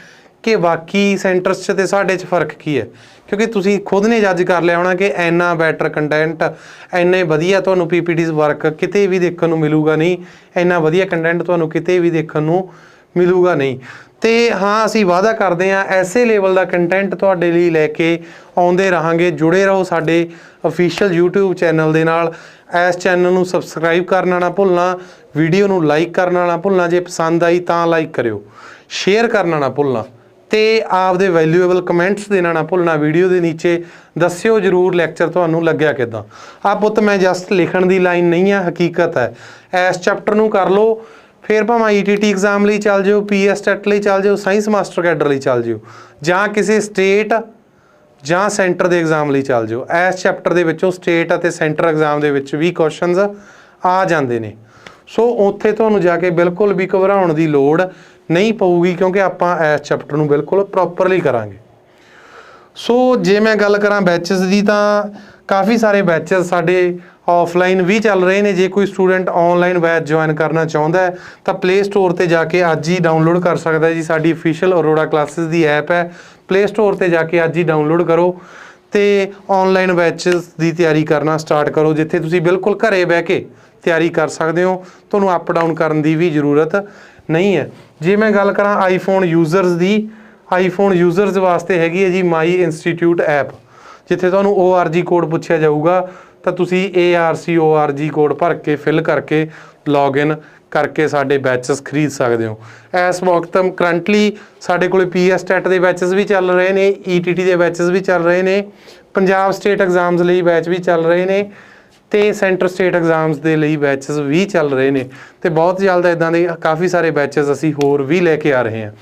ਕਿ ਬਾਕੀ ਸੈਂਟਰਸ 'ਚ ਅਤੇ ਸਾਡੇ 'ਚ ਫ਼ਰਕ ਕੀ ਹੈ। ਕਿਉਂਕਿ ਤੁਸੀਂ ਖੁਦ ਨੇ ਜੱਜ ਕਰ ਲਿਆ ਹੋਣਾ ਕਿ ਇੰਨਾ ਬੈਟਰ ਕੰਟੈਂਟ, ਇੰਨੇ ਵਧੀਆ ਤੁਹਾਨੂੰ PPTs ਵਰਕ ਕਿਤੇ ਵੀ ਦੇਖਣ ਨੂੰ ਮਿਲੂਗਾ ਨਹੀਂ, ਇੰਨਾ ਵਧੀਆ ਕੰਟੈਂਟ ਤੁਹਾਨੂੰ ਕਿਤੇ ਵੀ ਦੇਖਣ ਨੂੰ ਮਿਲੂਗਾ ਨਹੀਂ। ਅਤੇ ਹਾਂ, ਅਸੀਂ ਵਾਅਦਾ ਕਰਦੇ ਹਾਂ ਐਸੇ ਲੈਵਲ ਦਾ ਕੰਟੈਂਟ ਤੁਹਾਡੇ ਲਈ ਲੈ ਕੇ ਆਉਂਦੇ ਰਹਾਂਗੇ। ਜੁੜੇ ਰਹੋ ਸਾਡੇ ਅਫੀਸ਼ੀਅਲ YouTube ਚੈਨਲ ਦੇ ਨਾਲ। ਇਸ ਚੈਨਲ ਨੂੰ ਸਬਸਕ੍ਰਾਈਬ ਕਰਨਾ ਨਾ ਭੁੱਲਣਾ, ਵੀਡੀਓ ਨੂੰ ਲਾਈਕ ਕਰਨਾ ਨਾ ਭੁੱਲਣਾ, ਜੇ ਪਸੰਦ ਆਈ ਤਾਂ ਲਾਈਕ ਕਰਿਓ, ਸ਼ੇਅਰ ਕਰਨਾ ਨਾ ਭੁੱਲਣਾ, ਅਤੇ ਆਪਦੇ ਵੈਲਿਊਏਬਲ ਕਮੈਂਟਸ ਦੇਣਾ ਨਾ ਭੁੱਲਣਾ। ਵੀਡੀਓ ਦੇ ਨੀਚੇ ਦੱਸਿਓ ਜ਼ਰੂਰ ਲੈਕਚਰ ਤੁਹਾਨੂੰ ਲੱਗਿਆ ਕਿੱਦਾਂ। ਆਹ ਪੁੱਤ ਮੈਂ ਜਸਟ ਲਿਖਣ ਦੀ ਲਾਈਨ ਨਹੀਂ ਹੈ, ਹਕੀਕਤ ਹੈ। ਇਸ ਚੈਪਟਰ ਨੂੰ ਕਰ ਲਓ, ਫਿਰ ਭਾਵੇਂ ETT ਐਗਜ਼ਾਮ ਲਈ ਚੱਲ ਜਾਓ, PS ਟੈਟ ਲਈ ਚੱਲ ਜਾਓ, ਸਾਇੰਸ ਮਾਸਟਰ ਕੈਡਰ ਲਈ ਚੱਲ ਜਾਓ, ਜਾਂ ਕਿਸੇ ਸਟੇਟ ਜਾਂ ਸੈਂਟਰ ਦੇ ਐਗਜ਼ਾਮ ਲਈ ਚੱਲ ਜਾਓ। ਇਸ ਚੈਪਟਰ ਦੇ ਵਿੱਚੋਂ ਸਟੇਟ ਅਤੇ ਸੈਂਟਰ ਐਗਜ਼ਾਮ ਦੇ ਵਿੱਚ ਵੀ ਕੁਐਸਚਨਸ ਆ ਜਾਂਦੇ ਨੇ। ਸੋ ਉੱਥੇ ਤੁਹਾਨੂੰ ਜਾ ਕੇ ਬਿਲਕੁਲ ਵੀ ਘਬਰਾਉਣ ਦੀ ਲੋੜ ਨਹੀਂ ਪਊਗੀ, ਕਿਉਂਕਿ ਆਪਾਂ ਇਸ ਚੈਪਟਰ ਨੂੰ ਬਿਲਕੁਲ ਪ੍ਰੋਪਰਲੀ ਕਰਾਂਗੇ। ਸੋ ਜੇ ਮੈਂ ਗੱਲ ਕਰਾਂ ਬੈਚਸ ਦੀ, ਤਾਂ ਕਾਫੀ ਸਾਰੇ ਬੈਚਸ ਸਾਡੇ ਆਫਲਾਈਨ ਵੀ ਚੱਲ ਰਹੇ ਨੇ। ਜੇ ਕੋਈ ਸਟੂਡੈਂਟ ਆਨਲਾਈਨ ਬੈਚ ਜੁਆਇਨ ਕਰਨਾ ਚਾਹੁੰਦਾ ਹੈ ਤਾਂ ਪਲੇ ਸਟੋਰ 'ਤੇ ਜਾ ਕੇ ਅੱਜ ਹੀ ਡਾਊਨਲੋਡ ਕਰ ਸਕਦਾ ਜੀ। ਸਾਡੀ ਅਫੀਸ਼ੀਅਲ ਅਰੋੜਾ ਕਲਾਸਿਸ ਦੀ ਐਪ ਹੈ, ਪਲੇ ਸਟੋਰ 'ਤੇ ਜਾ ਕੇ ਅੱਜ ਹੀ ਡਾਊਨਲੋਡ ਕਰੋ ਅਤੇ ਆਨਲਾਈਨ ਬੈਚਸ ਦੀ ਤਿਆਰੀ ਕਰਨਾ ਸਟਾਰਟ ਕਰੋ, ਜਿੱਥੇ ਤੁਸੀਂ ਬਿਲਕੁਲ ਘਰੇ ਬਹਿ ਕੇ ਤਿਆਰੀ ਕਰ ਸਕਦੇ ਹੋ, ਤੁਹਾਨੂੰ ਅਪ ਡਾਊਨ ਕਰਨ ਦੀ ਵੀ ਜ਼ਰੂਰਤ ਨਹੀਂ ਹੈ। ਜੇ ਮੈਂ ਗੱਲ ਕਰਾਂ ਆਈਫੋਨ ਯੂਜ਼ਰਸ ਦੀ, ਆਈਫੋਨ ਯੂਜ਼ਰਸ ਵਾਸਤੇ ਹੈਗੀ ਹੈ ਜੀ ਮਾਈ ਇੰਸਟੀਟਿਊਟ ਐਪ, ਜਿੱਥੇ ਤੁਹਾਨੂੰ ORG ਕੋਡ ਪੁੱਛਿਆ ਜਾਊਗਾ ਤਾਂ ਤੁਸੀਂ ARCORG ਕੋਡ ਭਰ ਕੇ ਫਿਲ ਕਰਕੇ ਲੌਗਇਨ ਕਰਕੇ ਸਾਡੇ ਬੈਚਸ ਖਰੀਦ ਸਕਦੇ ਹੋ। ਇਸ ਵਕਤ ਕਰੰਟਲੀ ਸਾਡੇ ਕੋਲ PS ਟੈਟ ਦੇ ਬੈਚਸ ਵੀ ਚੱਲ ਰਹੇ ਨੇ, ETT ਦੇ ਬੈਚਸ ਵੀ ਚੱਲ ਰਹੇ ਨੇ, ਪੰਜਾਬ ਸਟੇਟ ਐਗਜ਼ਾਮਸ ਲਈ ਬੈਚ ਵੀ ਚੱਲ ਰਹੇ ਨੇ ਤੇ ਸੈਂਟਰ ਸਟੇਟ ਐਗਜ਼ਾਮਸ ਦੇ ਲਈ ਬੈਚਸ ਵੀ ਚੱਲ ਰਹੇ ਨੇ ਤੇ ਬਹੁਤ ਜਲਦ ਇਦਾਂ ਦੇ ਕਾਫੀ ਸਾਰੇ ਬੈਚਸ ਅਸੀਂ ਹੋਰ ਵੀ ਲੈ ਕੇ ਆ ਰਹੇ ਹਾਂ।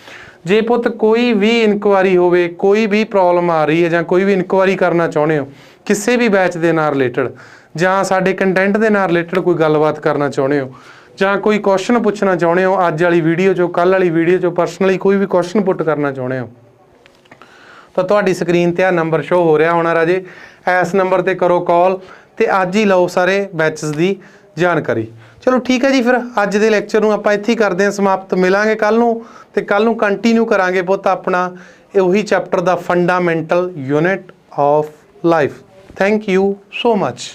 ਜੇ ਪੁੱਤ ਕੋਈ ਵੀ ਇਨਕੁਆਰੀ ਹੋਵੇ, ਕੋਈ ਵੀ ਪ੍ਰੋਬਲਮ ਆ ਰਹੀ ਹੈ ਜਾਂ ਕੋਈ ਵੀ ਇਨਕੁਆਰੀ ਕਰਨਾ ਚਾਹੁੰਦੇ ਹੋ ਕਿਸੇ ਵੀ ਬੈਚ ਦੇ ਨਾਲ ਰਿਲੇਟਡ, ਜਾਂ ਸਾਡੇ ਕੰਟੈਂਟ ਦੇ ਨਾਲ ਰਿਲੇਟਡ ਕੋਈ ਗੱਲਬਾਤ ਕਰਨਾ ਚਾਹੁੰਦੇ ਹੋ, ਜਾਂ ਕੋਈ ਕੁਐਸਚਨ ਪੁੱਛਣਾ ਚਾਹੁੰਦੇ ਹੋ ਅੱਜ ਵਾਲੀ ਵੀਡੀਓ 'ਚੋਂ, ਕੱਲ੍ਹ ਵਾਲੀ ਵੀਡੀਓ 'ਚੋਂ ਪਰਸਨਲੀ ਕੋਈ ਵੀ ਕੁਐਸਚਨ ਪੁੱਟ ਕਰਨਾ ਚਾਹੁੰਦੇ ਹੋ, ਤਾਂ ਤੁਹਾਡੀ ਸਕਰੀਨ ਤੇ ਆ ਨੰਬਰ ਸ਼ੋ ਹੋ ਰਿਹਾ ਹੋਣਾ ਰਾਜੇ, ਇਸ ਨੰਬਰ ਤੇ ਕਰੋ ਕਾਲ ਤੇ ਅੱਜ ਹੀ ਲਓ ਸਾਰੇ ਬੈਚਸ ਦੀ ਜਾਣਕਾਰੀ। ਚਲੋ ਠੀਕ ਹੈ ਜੀ, ਫਿਰ ਅੱਜ ਦੇ ਲੈਕਚਰ ਨੂੰ ਆਪਾਂ ਇੱਥੇ ਹੀ ਕਰਦੇ ਹਾਂ ਸਮਾਪਤ। ਮਿਲਾਂਗੇ ਕੱਲ੍ਹ ਨੂੰ ਤੇ ਕੱਲ੍ਹ ਨੂੰ ਕੰਟੀਨਿਊ ਕਰਾਂਗੇ ਪੁੱਤ ਆਪਣਾ ਉਹੀ chapter the fundamental unit of life. Thank you so much.